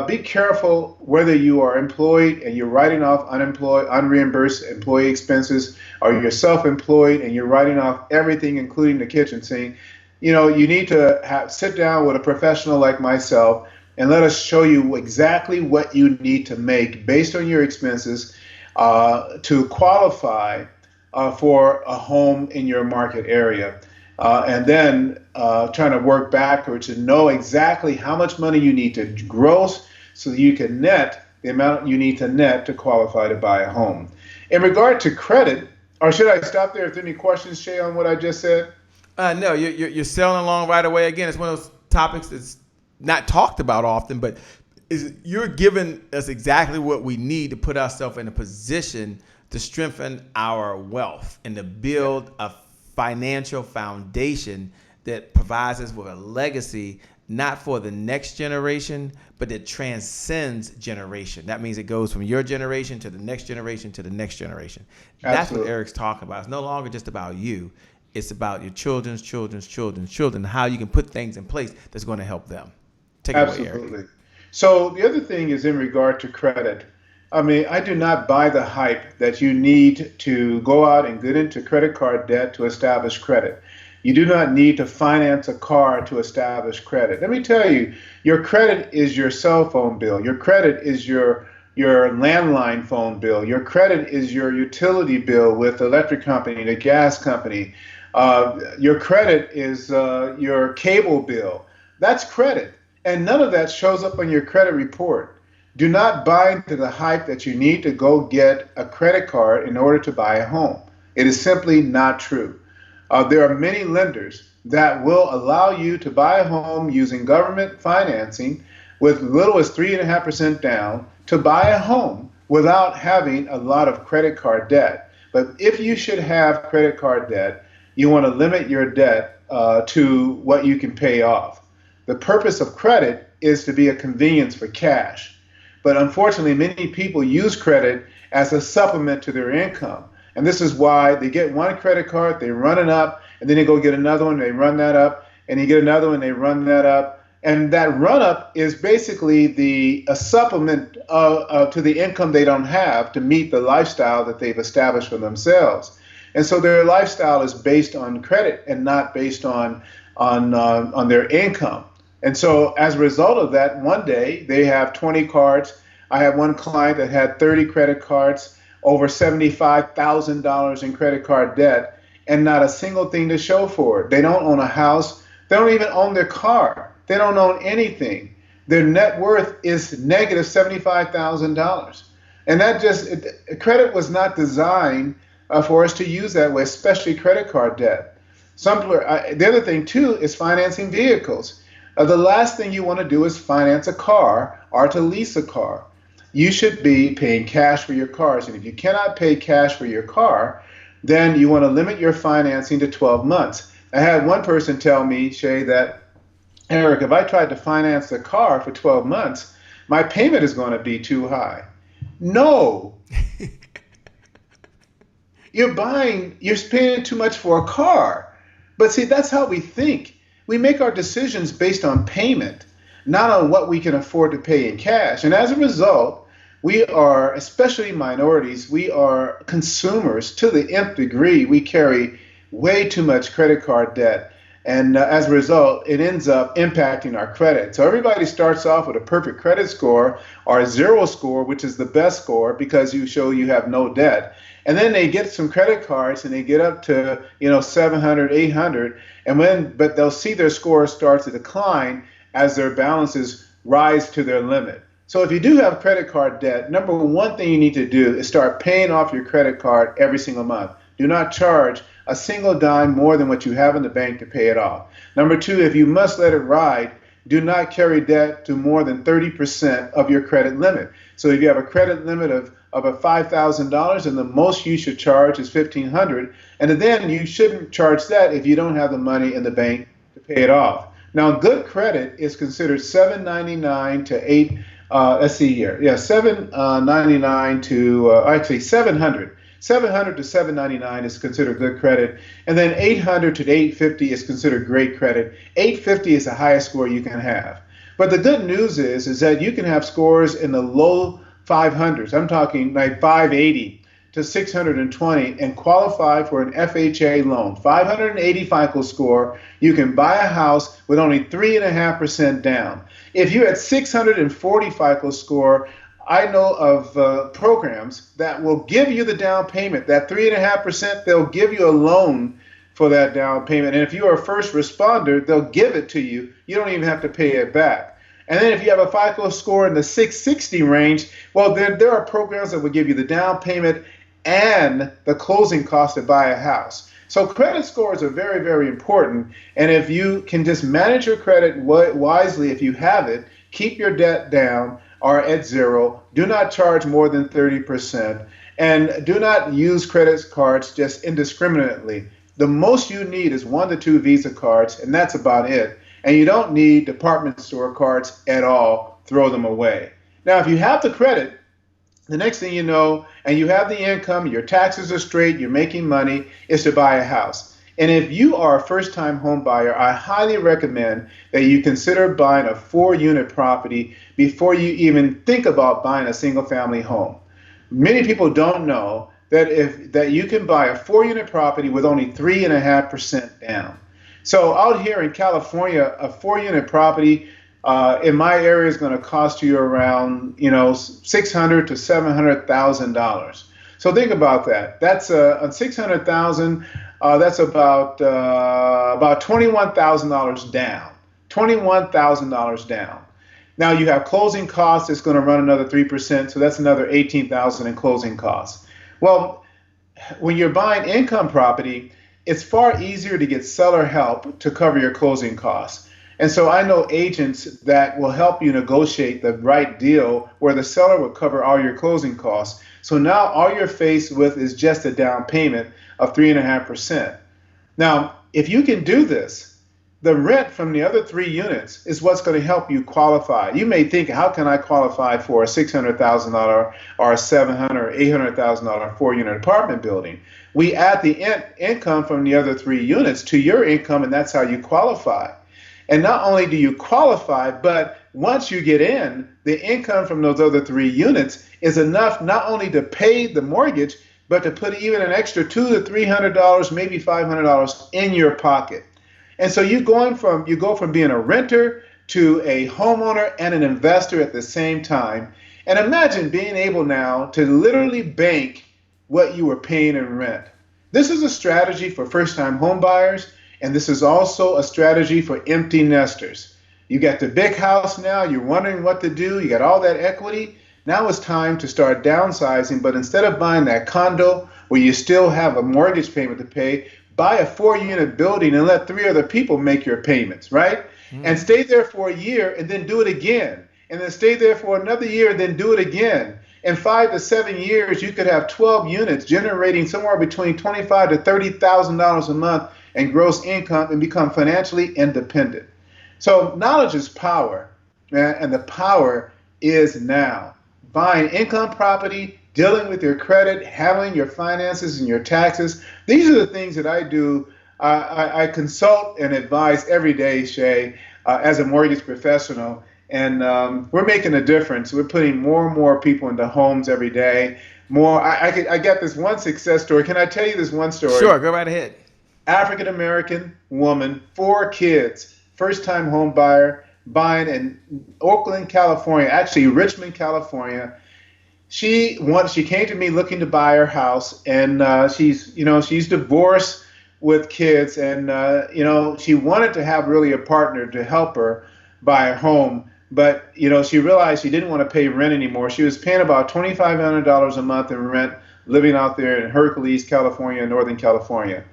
be careful whether you are employed and you're writing off unreimbursed employee expenses, or you're self-employed and you're writing off everything, including the kitchen sink. You need to sit down with a professional like myself and let us show you exactly what you need to make based on your expenses to qualify for a home in your market area. And then trying to work backwards and know exactly how much money you need to gross so that you can net the amount you need to net to qualify to buy a home. In regard to credit, or should I stop there? If there are any questions, Shay, on what I just said? No, you're selling along right away. Again, it's one of those topics that's not talked about often, but you're giving us exactly what we need to put ourselves in a position to strengthen our wealth and to build a financial foundation that provides us with a legacy, not for the next generation, but that transcends generation. That means it goes from your generation to the next generation to the next generation. That's Absolutely. what Eric's talking about. It's no longer just about you. It's about your children's children, how you can put things in place that's going to help them. Take it away, Eric. Absolutely. So the other thing is in regard to credit. I do not buy the hype that you need to go out and get into credit card debt to establish credit. You do not need to finance a car to establish credit. Let me tell you, your credit is your cell phone bill. Your credit is your landline phone bill. Your credit is your utility bill with the electric company, the gas company. Your credit is your cable bill. That's credit. And none of that shows up on your credit report. Do not buy into the hype that you need to go get a credit card in order to buy a home. It is simply not true. There are many lenders that will allow you to buy a home using government financing with little as 3.5% down to buy a home without having a lot of credit card debt. But if you should have credit card debt, you want to limit your debt to what you can pay off. The purpose of credit is to be a convenience for cash. But unfortunately, many people use credit as a supplement to their income. And this is why they get one credit card, they run it up, and then they go get another one, they run that up, and you get another one, they run that up. And that run up is basically a supplement to the income they don't have to meet the lifestyle that they've established for themselves. And so their lifestyle is based on credit and not based on their income. And so as a result of that, one day they have 20 cards. I have one client that had 30 credit cards, over $75,000 in credit card debt, and not a single thing to show for it. They don't own a house. They don't even own their car. They don't own anything. Their net worth is negative $75,000. And credit was not designed for us to use that way, especially credit card debt. The other thing, too, is financing vehicles. The last thing you want to do is finance a car or to lease a car. You should be paying cash for your cars. And if you cannot pay cash for your car, then you want to limit your financing to 12 months. I had one person tell me, Shay, that, Eric, if I tried to finance a car for 12 months, my payment is going to be too high. No. You're paying too much for a car. But see, that's how we think. We make our decisions based on payment, not on what we can afford to pay in cash. And as a result, we are, especially minorities, we are consumers to the nth degree. We carry way too much credit card debt. And as a result, it ends up impacting our credit. So everybody starts off with a perfect credit score or a zero score, which is the best score because you show you have no debt. And then they get some credit cards and they get up to 700, 800, but they'll see their score start to decline as their balances rise to their limit. So if you do have credit card debt, number one thing you need to do is start paying off your credit card every single month. Do not charge a single dime more than what you have in the bank to pay it off. Number two, if you must let it ride, do not carry debt to more than 30% of your credit limit. So if you have a credit limit of $5,000, and the most you should charge is $1,500, and then you shouldn't charge that if you don't have the money in the bank to pay it off. Now, good credit is considered $799 to $799 to actually $700. $700 to $799 is considered good credit, and then $800 to $850 is considered great credit. $850 is the highest score you can have. But the good news is that you can have scores in the low 500s. I'm talking like 580 to 620 and qualify for an FHA loan. 580 FICO score, you can buy a house with only 3.5% down. If you had 640 FICO score, I know of programs that will give you the down payment, that 3.5%, they'll give you a loan for that down payment. And if you are a first responder, they'll give it to you. You don't even have to pay it back. And then if you have a FICO score in the 660 range, well, there are programs that will give you the down payment and the closing cost to buy a house. So credit scores are very, very important. And if you can just manage your credit wisely, if you have it, keep your debt down or at zero, do not charge more than 30%, and do not use credit cards just indiscriminately. The most you need is 1 to 2 Visa cards, and that's about it. And you don't need department store cards at all. Throw them away. Now, if you have the credit, the next thing you know, and you have the income, your taxes are straight, you're making money, is to buy a house. And if you are a first-time home buyer, I highly recommend that you consider buying a 4-unit property before you even think about buying a single-family home. Many people don't know that you can buy a 4-unit property with only 3.5% down. So out here in California, a 4-unit property in my area is going to cost you around $600,000 to $700,000. So think about that. That's $600,000. That's about $21,000 down. $21,000 down. Now you have closing costs. It's going to run another 3%, so that's another $18,000 in closing costs. Well, when you're buying income property, it's far easier to get seller help to cover your closing costs. And so I know agents that will help you negotiate the right deal where the seller will cover all your closing costs. So now all you're faced with is just a down payment of 3.5%. Now, if you can do this, the rent from the other 3 units is what's going to help you qualify. You may think, how can I qualify for a $600,000 or a $700,000 or $800,000 4-unit apartment building? We add the income from the other 3 units to your income, and that's how you qualify. And not only do you qualify, but once you get in, the income from those other 3 units is enough not only to pay the mortgage, but to put even an extra $200 to $300, maybe $500 in your pocket. And so you go from being a renter to a homeowner and an investor at the same time. And imagine being able now to literally bank what you were paying in rent. This is a strategy for first-time home buyers, and this is also a strategy for empty nesters. You got the big house now, you're wondering what to do, you got all that equity. Now it's time to start downsizing, but instead of buying that condo where you still have a mortgage payment to pay, buy a 4-unit building and let 3 other people make your payments, right? And stay there for a year and then do it again. And then stay there for another year and then do it again. In 5 to 7 years, you could have 12 units generating somewhere between $25,000 to $30,000 a month in gross income and become financially independent. So knowledge is power, man, and the power is now. Buying income property, dealing with your credit, handling your finances and your taxes. These are the things that I do. I consult and advise every day, Shay, as a mortgage professional. And we're making a difference. We're putting more and more people into homes every day. I got this one success story. Can I tell you this one story? Sure, go right ahead. African-American woman, 4 kids, first-time home buyer, buying in Oakland, California, actually Richmond, California. She came to me looking to buy her house, and she's divorced with kids, and she wanted to have really a partner to help her buy a home, but she realized she didn't want to pay rent anymore. She was paying about $2,500 a month in rent, living out there in Hercules, California, Northern California.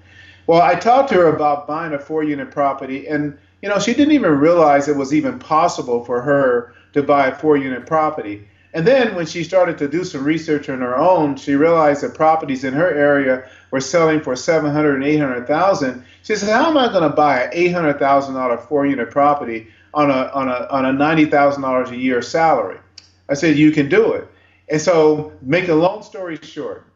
Well, I talked to her about buying a 4-unit property, and she didn't even realize it was even possible for her to buy a 4-unit property. And then when she started to do some research on her own, she realized that properties in her area were selling for $700,000 and $800,000. She said, "How am I going to buy an $800,000 4-unit property on a $90,000 a year salary?" I said, "You can do it." And so, make a long story short,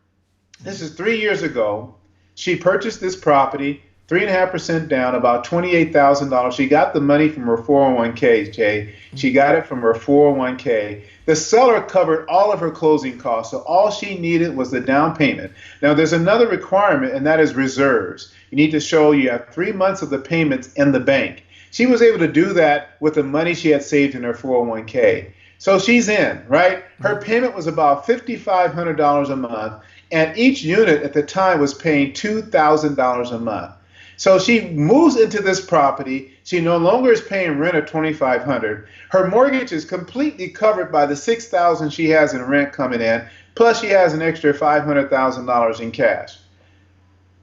this is 3 years ago. She purchased this property, 3.5% down, about $28,000. She got the money from her 401k, Jay. She got it from her 401k. The seller covered all of her closing costs, so all she needed was the down payment. Now, there's another requirement, and that is reserves. You need to show you have 3 months of the payments in the bank. She was able to do that with the money she had saved in her 401k. So she's in, right? Her payment was about $5,500 a month, and each unit at the time was paying $2,000 a month. So she moves into this property. She no longer is paying rent of $2,500. Her mortgage is completely covered by the $6,000 she has in rent coming in, plus she has an extra $500,000 in cash.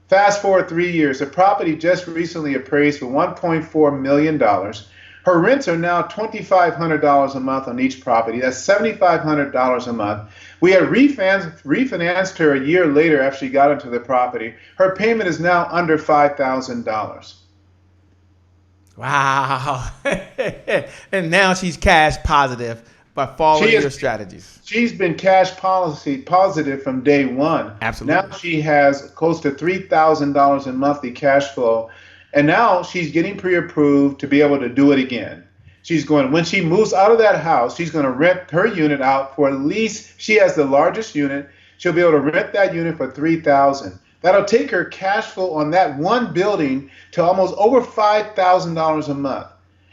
Fast forward 3 years, the property just recently appraised for $1.4 million. Her rents are now $2,500 a month on each property. That's $7,500 a month. We had refinanced her a year later after she got into the property. Her payment is now under $5,000. Wow. And now she's cash positive by following your strategies. She's been cash positive from day one. Absolutely. Now she has close to $3,000 in monthly cash flow. And now she's getting pre-approved to be able to do it again. When she moves out of that house, she's going to rent her unit out for at least, she has the largest unit. She'll be able to rent that unit for $3,000. That'll take her cash flow on that one building to almost over $5,000 a month.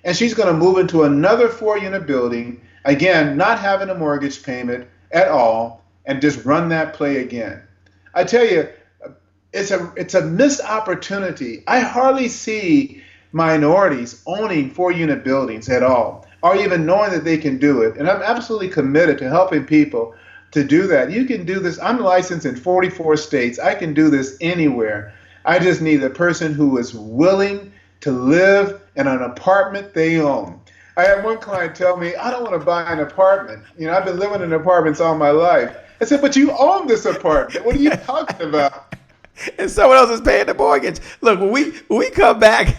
And she's going to move into another 4-unit building, again, not having a mortgage payment at all, and just run that play again. I tell you, it's a missed opportunity. I hardly see minorities owning 4-unit buildings at all, or even knowing that they can do it. And I'm absolutely committed to helping people to do that. You can do this. I'm licensed in 44 states. I can do this anywhere. I just need a person who is willing to live in an apartment they own. I had one client tell me, I don't want to buy an apartment. I've been living in apartments all my life. I said, but you own this apartment. What are you talking about? And someone else is paying the mortgage. Look, when we come back,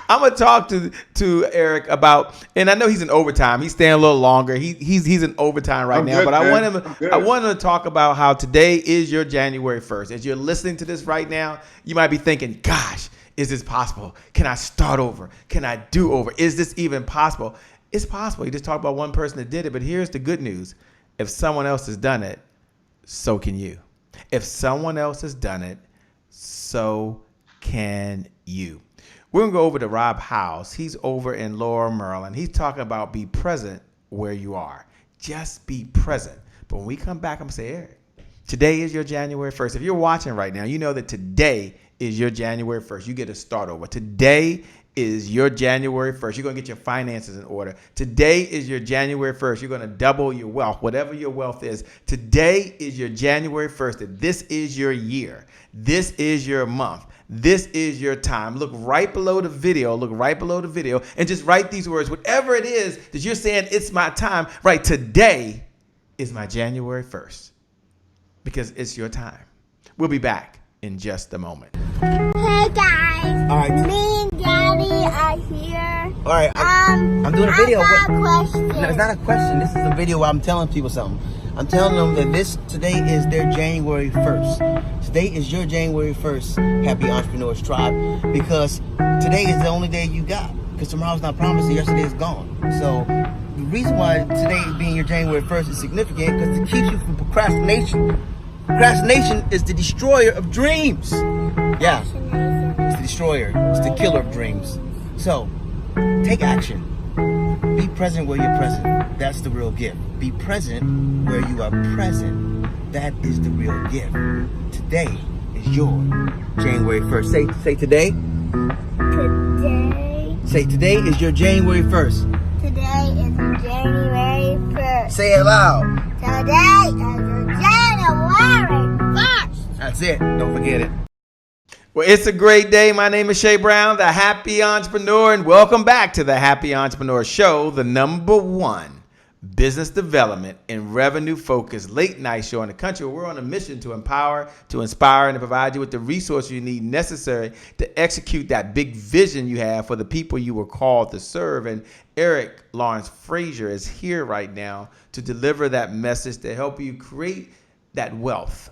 I'm gonna talk to Eric about, and I know he's in overtime. He's staying a little longer. He's in overtime right I'm now. good, But man. I want him to talk about how today is your January 1st. As you're listening to this right now, you might be thinking, "Gosh, is this possible? Can I start over? Can I do over? Is this even possible?" It's possible. You just talked about one person that did it, but here's the good news: if someone else has done it, so can you. If someone else has done it, so can you. We're going to go over to Rob House. He's over in Lower Maryland. He's talking about be present where you are. Just be present. But when we come back, I'm going to say, Eric, today is your January 1st. If you're watching right now, you know that today is your January 1st. You get to start over. Today is your January 1st. You're going to get your finances in order. Today is your January 1st. You're going to double your wealth, whatever your wealth is. Today is your January 1st. That this is your year. This is your month. This is your time. Look right below the video. And just write these words. Whatever it is that you're saying, it's my time. Right. Today is my January 1st. Because it's your time. We'll be back in just a moment. Hey guys, All right. me and Daddy are here. All right, I'm doing a video. I got a question. No, it's not a question. This is a video where I'm telling people something. I'm telling them that today is their January 1st. Today is your January 1st, Happy Entrepreneurs Tribe, because today is the only day you got. Because tomorrow's not promised and yesterday is gone. So the reason why today being your January 1st is significant because it keeps you from procrastination. Procrastination is the destroyer of dreams. Yeah, it's the destroyer. It's the killer of dreams. So, take action. Be present where you're present. That's the real gift. Be present where you are present. That is the real gift. Today is your January 1st. Say today. Today. Say today is your January 1st. Today is January 1st. Say it loud. Today is January 1st. That's it. Don't forget it. Well, it's a great day. My name is Shay Brown, the Happy Entrepreneur, and welcome back to the Happy Entrepreneur Show, the #1 business development and revenue-focused late-night show in the country. We're on a mission to empower, to inspire, and to provide you with the resources you need necessary to execute that big vision you have for the people you were called to serve. And Eric Lawrence Frazier is here right now to deliver that message to help you create that wealth.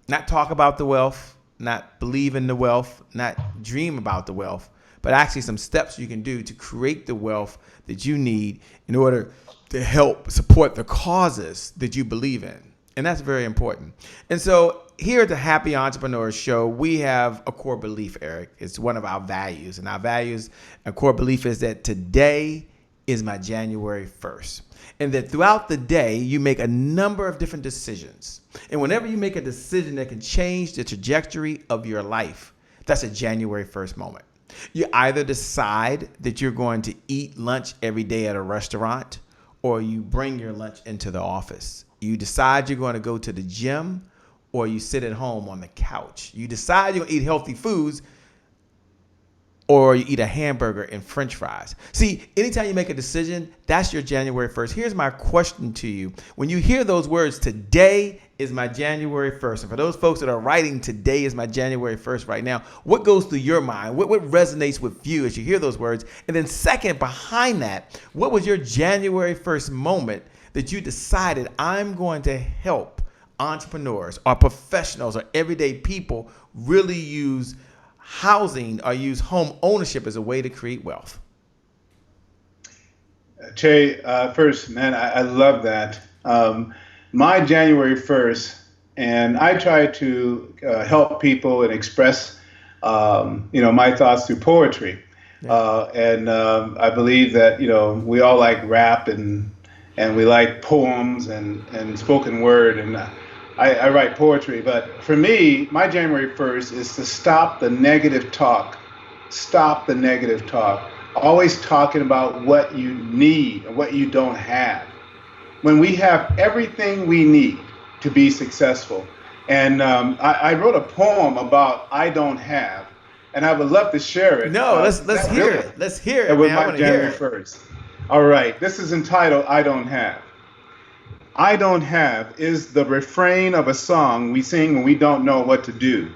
Not talk about the wealth, not believe in the wealth, not dream about the wealth, but actually some steps you can do to create the wealth that you need in order to help support the causes that you believe in. And that's very important. And so here at the Happy Entrepreneur Show, we have a core belief, Eric. It's one of our values. And our values, a core belief is that today is my January 1st. And that throughout the day, you make a number of different decisions. And whenever you make a decision that can change the trajectory of your life, that's a January 1st moment. You either decide that you're going to eat lunch every day at a restaurant, or you bring your lunch into the office. You decide you're going to go to the gym, or you sit at home on the couch. You decide you're going to eat healthy foods, or you eat a hamburger and french fries. See, anytime you make a decision, that's your January 1st. Here's my question to you. When you hear those words, today is my January 1st. And for those folks that are writing, today is my January 1st right now, what goes through your mind? What resonates with you as you hear those words? And then second, behind that, what was your January 1st moment that you decided I'm going to help entrepreneurs or professionals or everyday people really use housing or use home ownership as a way to create wealth? Che, first, man, I love that. My January 1st, and I try to help people and express, my thoughts through poetry. Yeah. I believe that, we all like rap and we like poems and spoken word, and I write poetry. But for me, my January 1st is to stop the negative talk. Stop the negative talk. Always talking about what you need and what you don't have. When we have everything we need to be successful, And I wrote a poem about I don't have, and I would love to share it. No, let's hear it. Let's hear it, With man. I my want to hear January it. 1st. All right, this is entitled I Don't Have. I don't have is the refrain of a song we sing when we don't know what to do.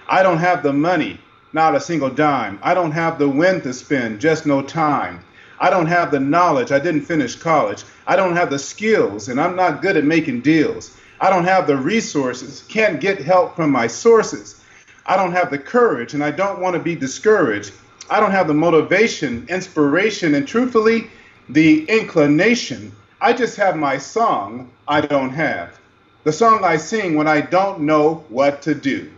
I don't have the money, not a single dime. I don't have the wind to spend, just no time. I don't have the knowledge, I didn't finish college. I don't have the skills, and I'm not good at making deals. I don't have the resources, can't get help from my sources. I don't have the courage, and I don't want to be discouraged. I don't have the motivation, inspiration, and truthfully, the inclination. I just have my song, I don't have. The song I sing when I don't know what to do.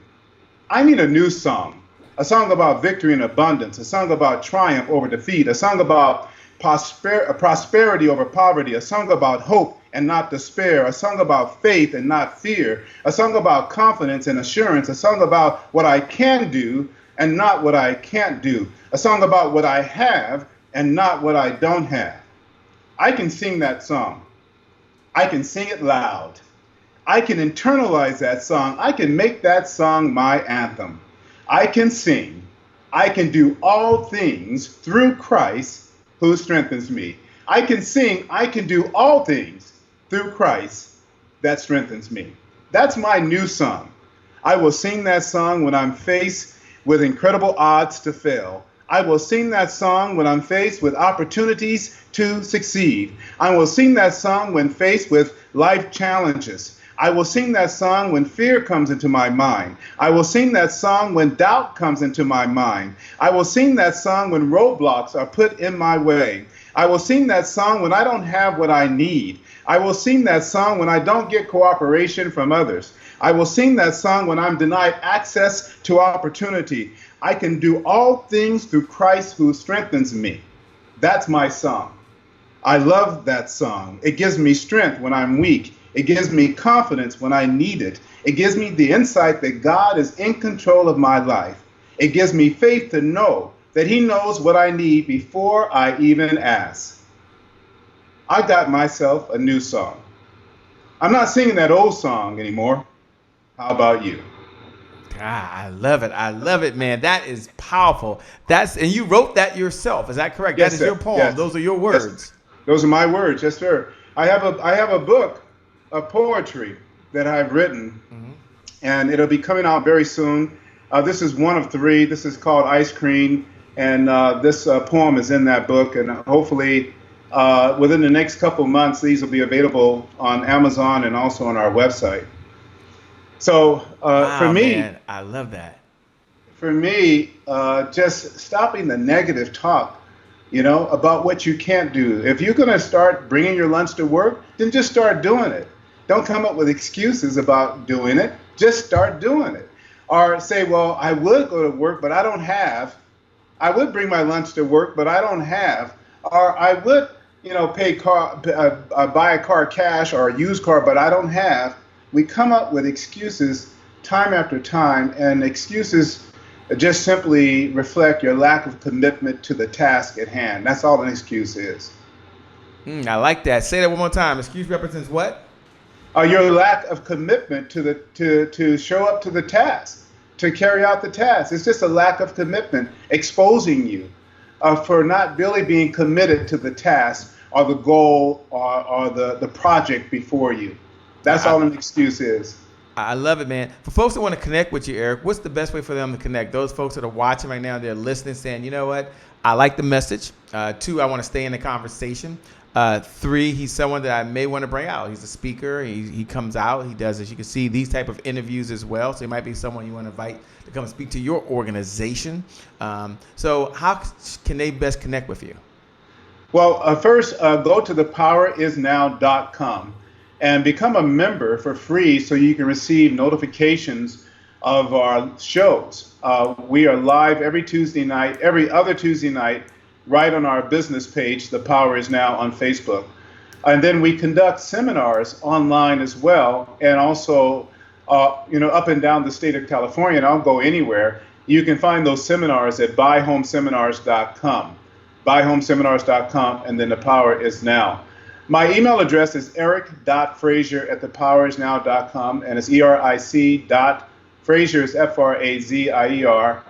I need a new song, a song about victory and abundance, a song about triumph over defeat, a song about prosperity over poverty, a song about hope and not despair, a song about faith and not fear, a song about confidence and assurance, a song about what I can do and not what I can't do, a song about what I have and not what I don't have. I can sing that song. I can sing it loud. I can internalize that song. I can make that song my anthem. I can sing. I can do all things through Christ who strengthens me. I can sing. I can do all things through Christ that strengthens me. That's my new song. I will sing that song when I'm faced with incredible odds to fail. I will sing that song when I'm faced with opportunities to succeed. I will sing that song when faced with life challenges. I will sing that song when fear comes into my mind. I will sing that song when doubt comes into my mind. I will sing that song when roadblocks are put in my way. I will sing that song when I don't have what I need. I will sing that song when I don't get cooperation from others. I will sing that song when I'm denied access to opportunity. I can do all things through Christ who strengthens me. That's my song. I love that song. It gives me strength when I'm weak. It gives me confidence when I need it. It gives me the insight that God is in control of my life. It gives me faith to know that He knows what I need before I even ask. I got myself a new song. I'm not singing that old song anymore. How about you? I love it. I love it, man. That is powerful. And you wrote that yourself. Is that correct? Yes, that is sir. your poem. Yes. Those are your words. Yes. Those are my words. Yes, sir. I have a book of poetry that I've written, and it'll be coming out very soon. This is one of three. This is called Ice Cream, and this poem is in that book. And hopefully, within the next couple months, these will be available on Amazon and also on our website. So Wow, for me, man, I love that. for me, just stopping the negative talk, about what you can't do. If you're going to start bringing your lunch to work, then just start doing it. Don't come up with excuses about doing it. Just start doing it. Or say, well, I would go to work, but I don't have. I would bring my lunch to work, but I don't have. Or I would, buy a car cash or a used car, but I don't have. We come up with excuses time after time, and excuses just simply reflect your lack of commitment to the task at hand. That's all an excuse is. I like that. Say that one more time. Excuse represents what? Your lack of commitment to show up to the task, to carry out the task. It's just a lack of commitment, exposing you for not really being committed to the task or the goal or the project before you. That's all an excuse is. I love it, man. For folks that want to connect with you, Eric, what's the best way for them to connect? Those folks that are watching right now, they're listening, saying, you know what? I like the message. 2, I want to stay in the conversation. 3, he's someone that I may want to bring out. He's a speaker. He comes out. He does, as you can see, these type of interviews as well. So he might be someone you want to invite to come speak to your organization. So how can they best connect with you? Well, first, go to thepowerisnow.com and become a member for free so you can receive notifications of our shows. We are live every other Tuesday night, right on our business page, The Power Is Now on Facebook. And then we conduct seminars online as well, and also, up and down the state of California, and I'll go anywhere. You can find those seminars at buyhomeseminars.com, buyhomeseminars.com, and then The Power Is Now. My email address is eric.frazier@thepowerisnow.com, and it's ERIC. Frazier is FRAZIER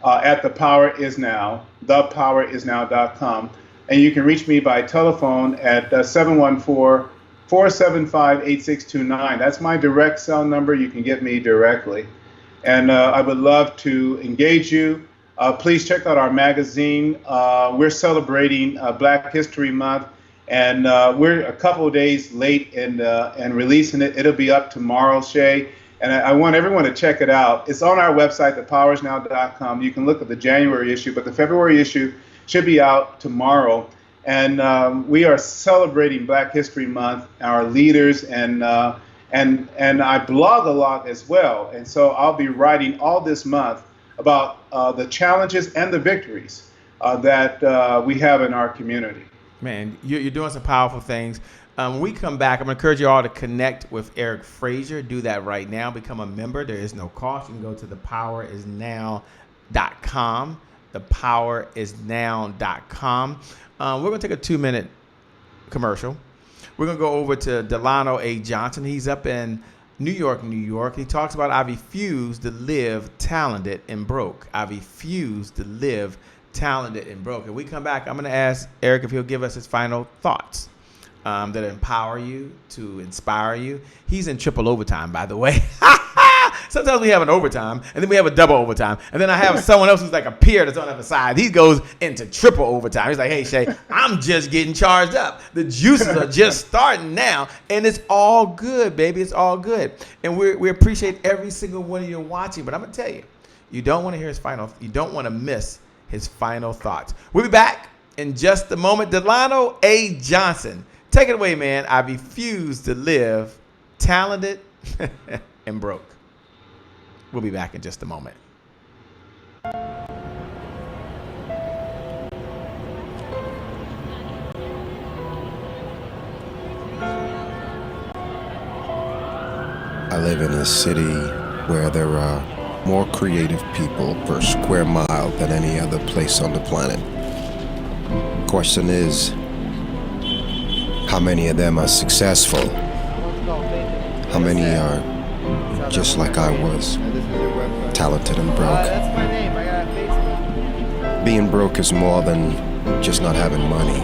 at thepowerisnow.com. And you can reach me by telephone at 714-475-8629. That's my direct cell number. You can get me directly. And I would love to engage you. Please check out our magazine. We're celebrating Black History Month, and we're a couple of days late in releasing it. It'll be up tomorrow, Shay. And I want everyone to check it out. It's on our website, thepowerisnow.com. You can look at the January issue, but the February issue should be out tomorrow. And we are celebrating Black History Month, our leaders, and I blog a lot as well. And so I'll be writing all this month about the challenges and the victories that we have in our community. Man, you're doing some powerful things. When we come back, I'm going to encourage you all to connect with Eric Frazier. Do that right now. Become a member. There is no cost. You can go to thepowerisnow.com. Thepowerisnow.com. We're going to take a 2-minute commercial. We're going to go over to Delano A. Johnson. He's up in New York, New York. He talks about, I refuse to live talented and broke. I refuse to live talented and broke. And we come back, I'm going to ask Eric if he'll give us his final thoughts that empower you, to inspire you. He's in triple overtime, by the way. Sometimes we have an overtime, and then we have a double overtime. And then I have someone else who's like a peer that's on the other side. He goes into triple overtime. He's like, hey, Shay, I'm just getting charged up. The juices are just starting now, and it's all good, baby. It's all good. And we appreciate every single one of you watching. But I'm going to tell you, you don't want to hear his final. You don't want to miss his final thoughts. We'll be back in just a moment. Delano A. Johnson, take it away, man. I refuse to live talented and broke. We'll be back in just a moment. I live in a city where there are more creative people per square mile than any other place on the planet. Question is, how many of them are successful? How many are just like I was, talented and broke? Being broke is more than just not having money.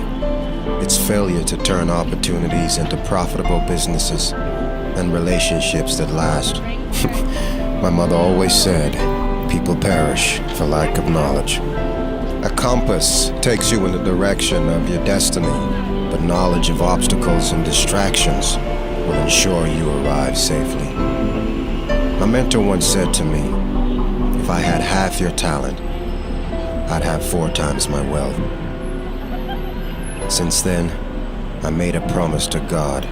It's failure to turn opportunities into profitable businesses and relationships that last. My mother always said, people perish for lack of knowledge. A compass takes you in the direction of your destiny, but knowledge of obstacles and distractions will ensure you arrive safely. My mentor once said to me, if I had half your talent, I'd have 4 times my wealth. Since then, I made a promise to God.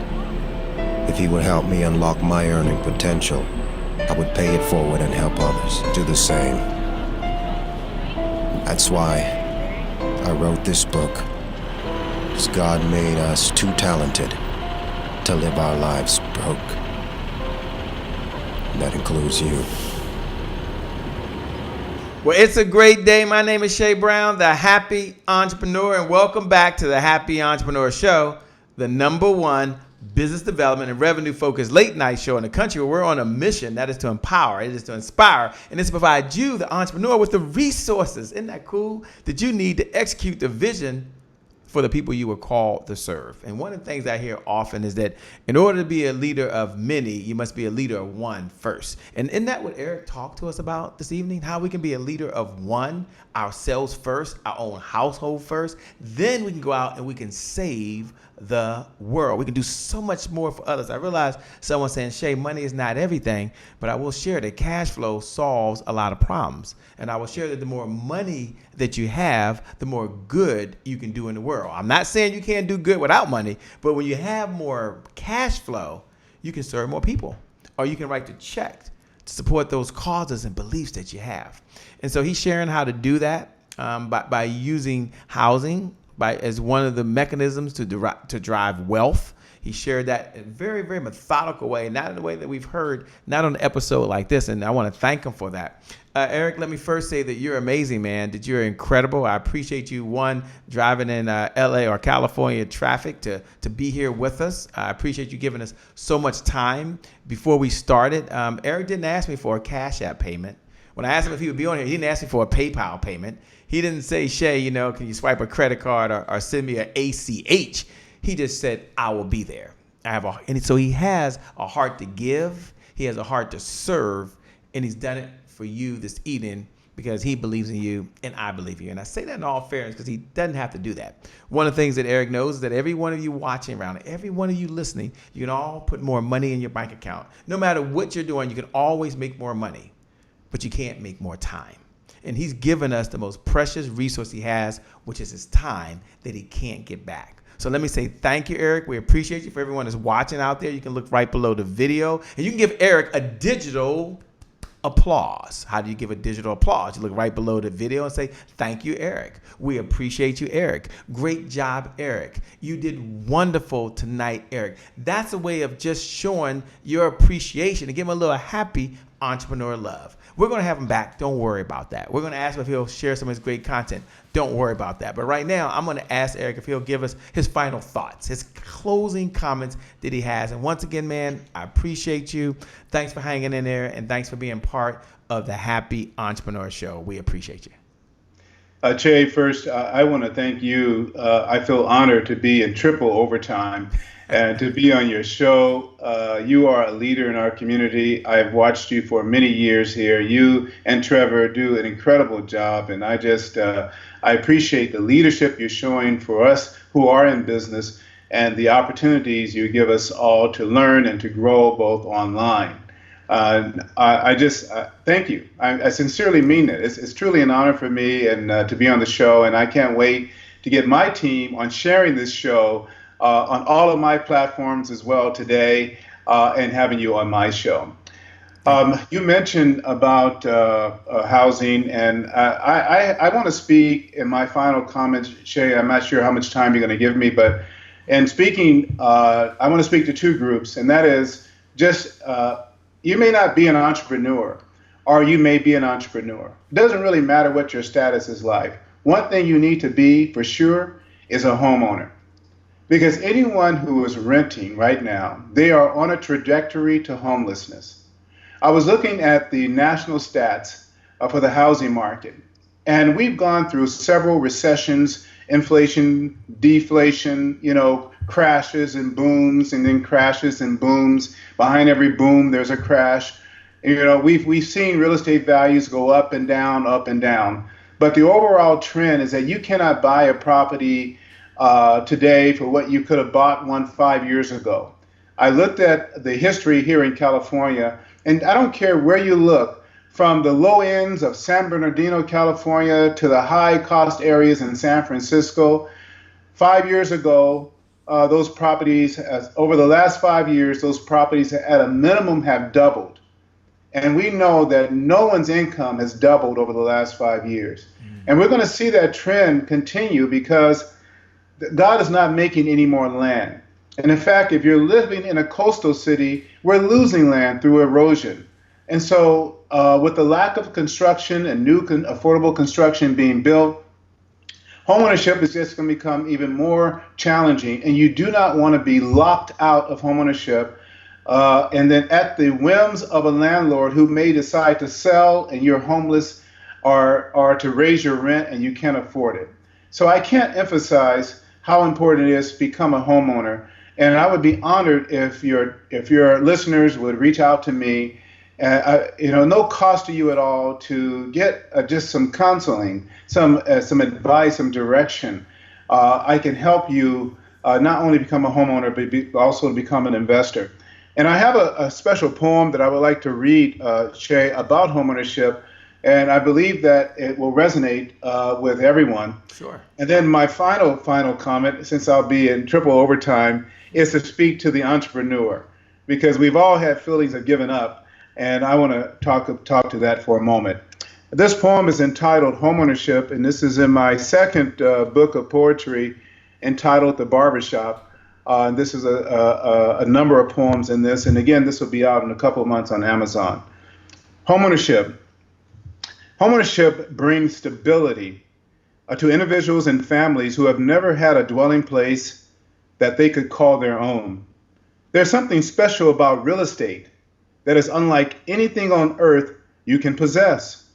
If he would help me unlock my earning potential, I would pay it forward and help others do the same. That's why I wrote this book, because God made us too talented to live our lives broke. That includes you. Well, it's a great day. My name is Shay Brown, the Happy Entrepreneur, and welcome back to the Happy Entrepreneur Show, the #1 business development and revenue-focused late-night show in the country, where we're on a mission that is to empower, it is to inspire, and it's to provide you, the entrepreneur, with the resources, isn't that cool, that you need to execute the vision for the people you were called to serve. And one of the things I hear often is that in order to be a leader of many, you must be a leader of one first. And isn't that what Eric talked to us about this evening? How we can be a leader of one, ourselves first, our own household first. Then we can go out and we can save the world. We can do so much more for others. I realize someone saying, Shay, money is not everything, but I will share that cash flow solves a lot of problems. And I will share that the more money that you have, the more good you can do in the world. I'm not saying you can't do good without money, but when you have more cash flow, you can serve more people, or you can write the check to support those causes and beliefs that you have. And so he's sharing how to do that by using housing as one of the mechanisms to drive wealth. He shared that in a very, very methodical way, not in the way that we've heard, not on an episode like this. And I want to thank him for that. Eric, let me first say that you're amazing, man. That you're incredible. I appreciate you, one, driving in LA or California traffic to be here with us. I appreciate you giving us so much time before we started. Eric didn't ask me for a Cash App payment. When I asked him if he would be on here, he didn't ask me for a PayPal payment. He didn't say, Shay, can you swipe a credit card or send me an ACH? He just said, I will be there. And so he has a heart to give. He has a heart to serve, and he's done it for you this evening because he believes in you and I believe in you. And I say that in all fairness because he doesn't have to do that. One of the things that Eric knows is that every one of you watching around, every one of you listening, you can all put more money in your bank account. No matter what you're doing, you can always make more money, but you can't make more time. And he's given us the most precious resource he has, which is his time that he can't get back. So let me say thank you, Eric. We appreciate you. For everyone that's watching out there, you can look right below the video and you can give Eric a digital applause. How do you give a digital applause? You look right below the video and say, thank you, Eric. We appreciate you, Eric. Great job, Eric. You did wonderful tonight, Eric. That's a way of just showing your appreciation and give him a little happy entrepreneur love. We're going to have him back. Don't worry about that. We're going to ask him if he'll share some of his great content. Don't worry about that. But right now, I'm going to ask Eric if he'll give us his final thoughts, his closing comments that he has. And once again, man, I appreciate you. Thanks for hanging in there, and thanks for being part of the Happy Entrepreneur Show. We appreciate you. Che, first, I want to thank you. I feel honored to be in triple overtime and to be on your show. You are a leader in our community. I've watched you for many years here. You and Trevor do an incredible job, and I appreciate the leadership you're showing for us who are in business and the opportunities you give us all to learn and to grow both online. Thank you. I sincerely mean it. It's truly an honor for me and to be on the show, and I can't wait to get my team on sharing this show on all of my platforms as well today and having you on my show. You mentioned about housing, and I want to speak in my final comments, Shay. I'm not sure how much time you're going to give me, but in speaking, I want to speak to two groups, and that is just you may not be an entrepreneur, or you may be an entrepreneur. It doesn't really matter what your status is like. One thing you need to be for sure is a homeowner. Because anyone who is renting right now, they are on a trajectory to homelessness. I was looking at the national stats for the housing market, and we've gone through several recessions, inflation, deflation, crashes and booms, and then crashes and booms. Behind every boom, there's a crash. We've seen real estate values go up and down, up and down. But the overall trend is that you cannot buy a property today for what you could have bought one 5 years ago. I looked at the history here in California, and I don't care where you look, from the low ends of San Bernardino, California, to the high cost areas in San Francisco. 5 years ago, those properties, over the last 5 years, those properties at a minimum have doubled. And we know that no one's income has doubled over the last 5 years. And we're going to see that trend continue because God is not making any more land. And in fact, if you're living in a coastal city, we're losing land through erosion. And so with the lack of construction and new affordable construction being built, homeownership is just going to become even more challenging. And you do not want to be locked out of homeownership and then at the whims of a landlord who may decide to sell and you're homeless or to raise your rent and you can't afford it. So I can't emphasize how important it is to become a homeowner. And I would be honored if your listeners would reach out to me, no cost to you at all, to get just some counseling, some advice, some direction. I can help you not only become a homeowner, but also become an investor. And I have a special poem that I would like to read, Shay, about homeownership. And I believe that it will resonate with everyone. Sure. And then my final comment, since I'll be in triple overtime, is to speak to the entrepreneur, because we've all had feelings of giving up, and I want to talk to that for a moment. This poem is entitled Homeownership, and this is in my second book of poetry entitled The Barbershop. And this is a number of poems in this. And again, this will be out in a couple of months on Amazon. Homeownership. Homeownership brings stability to individuals and families who have never had a dwelling place that they could call their own. There's something special about real estate that is unlike anything on earth you can possess.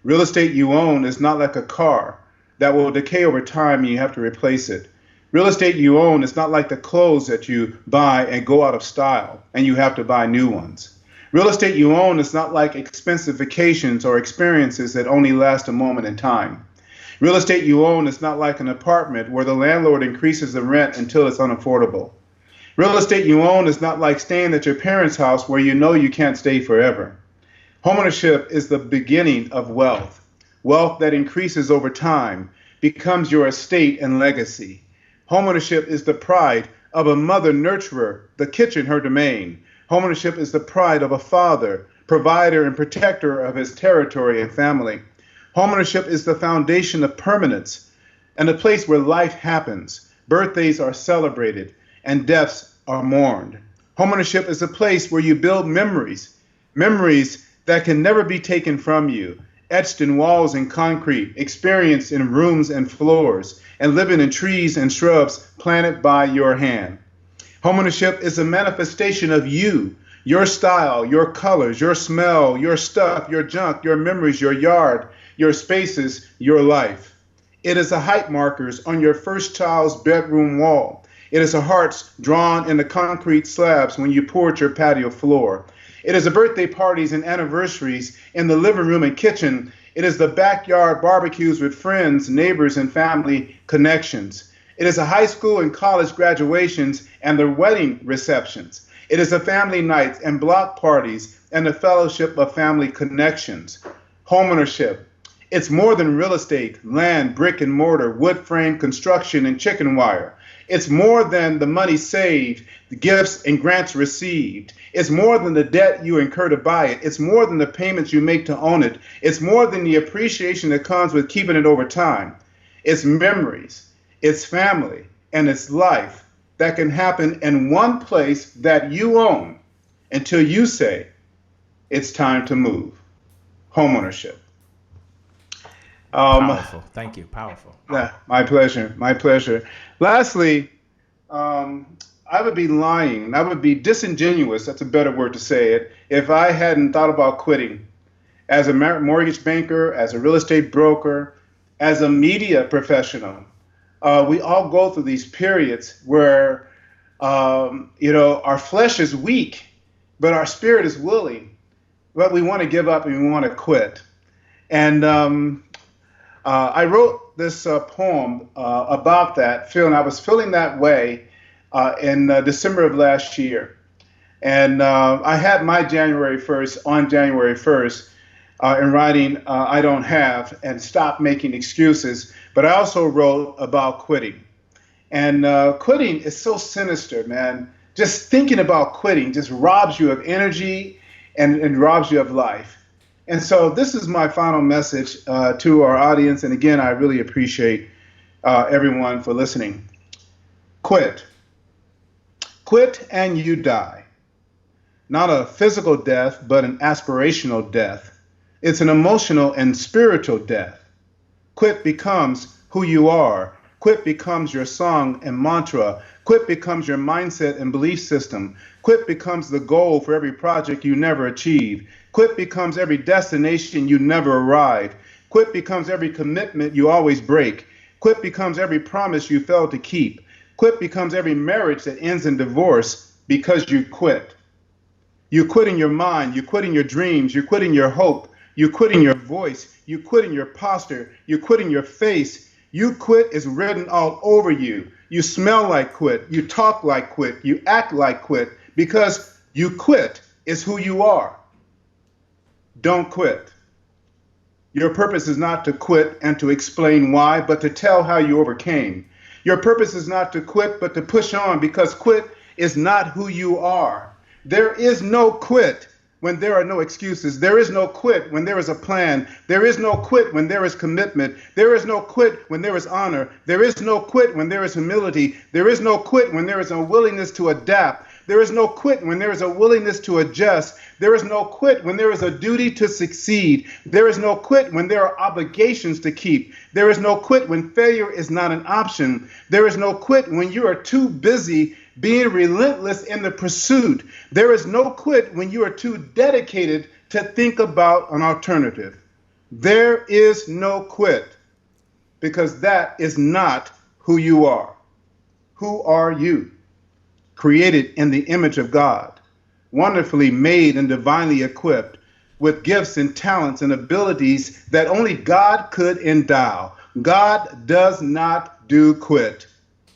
Real estate you own is not like a car that will decay over time and you have to replace it. Real estate you own is not like the clothes that you buy and go out of style and you have to buy new ones. Real estate you own is not like expensive vacations or experiences that only last a moment in time. Real estate you own is not like an apartment where the landlord increases the rent until it's unaffordable. Real estate you own is not like staying at your parents' house where you know you can't stay forever. Homeownership is the beginning of wealth, wealth that increases over time, becomes your estate and legacy. Homeownership is the pride of a mother nurturer, the kitchen her domain. Homeownership is the pride of a father, provider and protector of his territory and family. Homeownership is the foundation of permanence and a place where life happens, birthdays are celebrated, and deaths are mourned. Homeownership is a place where you build memories, memories that can never be taken from you, etched in walls and concrete, experienced in rooms and floors, and living in trees and shrubs planted by your hand. Homeownership is a manifestation of you, your style, your colors, your smell, your stuff, your junk, your memories, your yard, your spaces, your life. It is the height markers on your first child's bedroom wall. It is the hearts drawn in the concrete slabs when you poured your patio floor. It is the birthday parties and anniversaries in the living room and kitchen. It is the backyard barbecues with friends, neighbors, and family connections. It is the high school and college graduations and the wedding receptions. It is the family nights and block parties and the fellowship of family connections. Homeownership. It's more than real estate, land, brick and mortar, wood frame, construction, and chicken wire. It's more than the money saved, the gifts and grants received. It's more than the debt you incur to buy it. It's more than the payments you make to own it. It's more than the appreciation that comes with keeping it over time. It's memories, it's family, and it's life that can happen in one place that you own until you say, it's time to move. Homeownership. Powerful. Thank you. Powerful. Yeah, my pleasure. My pleasure. Lastly, I would be lying. I would be disingenuous. That's a better word to say it. If I hadn't thought about quitting as a mortgage banker, as a real estate broker, as a media professional. We all go through these periods where, our flesh is weak, but our spirit is willing. But we want to give up and we want to quit. And I wrote this poem about that, I was feeling that way in December of last year. And I had my January 1st on January 1st in writing I Don't Have and Stop Making Excuses. But I also wrote about quitting. And quitting is so sinister, man. Just thinking about quitting just robs you of energy and robs you of life. And so this is my final message to our audience. And again, I really appreciate everyone for listening. Quit. Quit and you die. Not a physical death, but an aspirational death. It's an emotional and spiritual death. Quit becomes who you are. Quit becomes your song and mantra. Quit becomes your mindset and belief system. Quit becomes the goal for every project you never achieve. Quit becomes every destination you never arrive. Quit becomes every commitment you always break. Quit becomes every promise you fail to keep. Quit becomes every marriage that ends in divorce because you quit. You quit in your mind. You quit in your dreams. You quit in your hope. You quit in your voice. You quit in your posture. You quit in your face. You quit is written all over you. You smell like quit. You talk like quit. You act like quit because you quit is who you are. Don't quit. Your purpose is not to quit and to explain why, but to tell how you overcame. Your purpose is not to quit, but to push on because quit is not who you are. There is no quit when there are no excuses. There is no quit when there is a plan. There is no quit when there is commitment. There is no quit when there is honor. There is no quit when there is humility. There is no quit when there is a willingness to adapt. There is no quit when there is a willingness to adjust. There is no quit when there is a duty to succeed. There is no quit when there are obligations to keep. There is no quit when failure is not an option. There is no quit when you are too busy being relentless in the pursuit. There is no quit when you are too dedicated to think about an alternative. There is no quit, because that is not who you are. Who are you? Created in the image of God, wonderfully made and divinely equipped with gifts and talents and abilities that only God could endow. God does not do quit.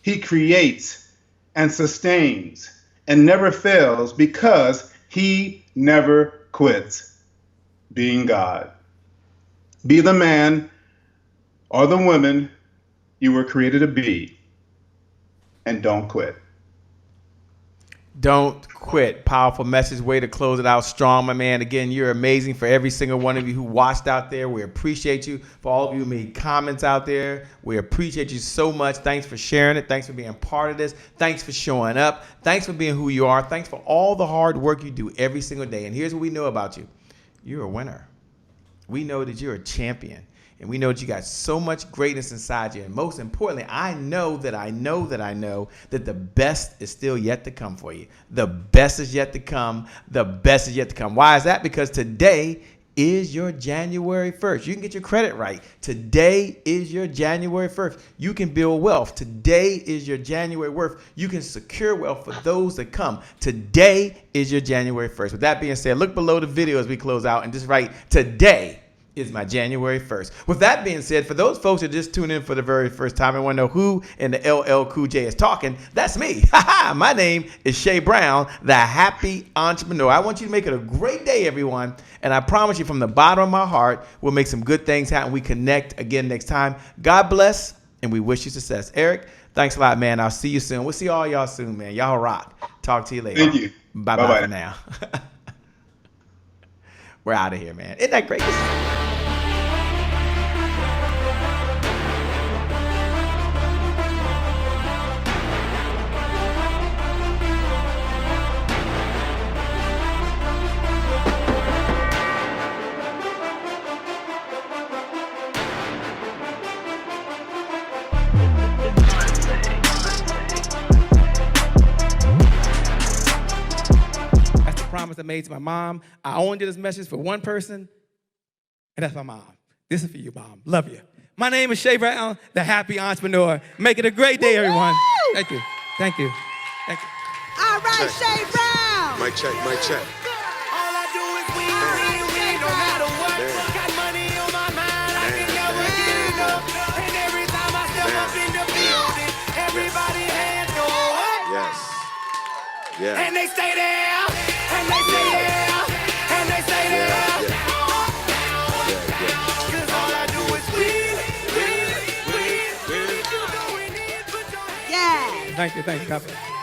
He creates and sustains and never fails because he never quits being God. Be the man or the woman you were created to be, and don't quit. Don't quit. Powerful message. Way to close it out strong, my man. Again, you're amazing. For every single one of you who watched out there, we appreciate you. For all of you who made comments out there, we appreciate you so much. Thanks for sharing it. Thanks for being part of this. Thanks for showing up. Thanks for being who you are. Thanks for all the hard work you do every single day. And here's what we know about you. You're a winner. We know that you're a champion. And we know that you got so much greatness inside you. And most importantly, I know that the best is still yet to come for you. The best is yet to come. The best is yet to come. Why is that? Because today is your January 1st. You can get your credit right. Today is your January 1st. You can build wealth. Today is your January 1st. You can secure wealth for those that come. Today is your January 1st. With that being said, look below the video as we close out and just write, today is my January 1st. With that being said, for those folks that just tuned in for the very first time and want to know who in the LL Cool J is talking, that's me. My name is Shay Brown, the Happy Entrepreneur. I want you to make it a great day, everyone. And I promise you from the bottom of my heart, we'll make some good things happen. We connect again next time. God bless, and we wish you success. Eric, thanks a lot, man. I'll see you soon. We'll see all y'all soon, man. Y'all rock. Talk to you later. Thank you. Bye-bye for now. We're out of here, man. Isn't that great? Promise I made to my mom. I only did this message for one person, and that's my mom. This is for you, Mom. Love you. My name is Shay Brown, the Happy Entrepreneur. Make it a great day, everyone. Thank you. Thank you. Thank you. All right, Shay Brown. Mic check, mic check. All I do is win, no matter what. Got money on my mind, I can never get enough. And every time I step up in the building, everybody hands go up. Yes. Yeah. And they stay there, and they stay there, and they stay there. Cause all I do is win. Yeah. Thank you. God bless.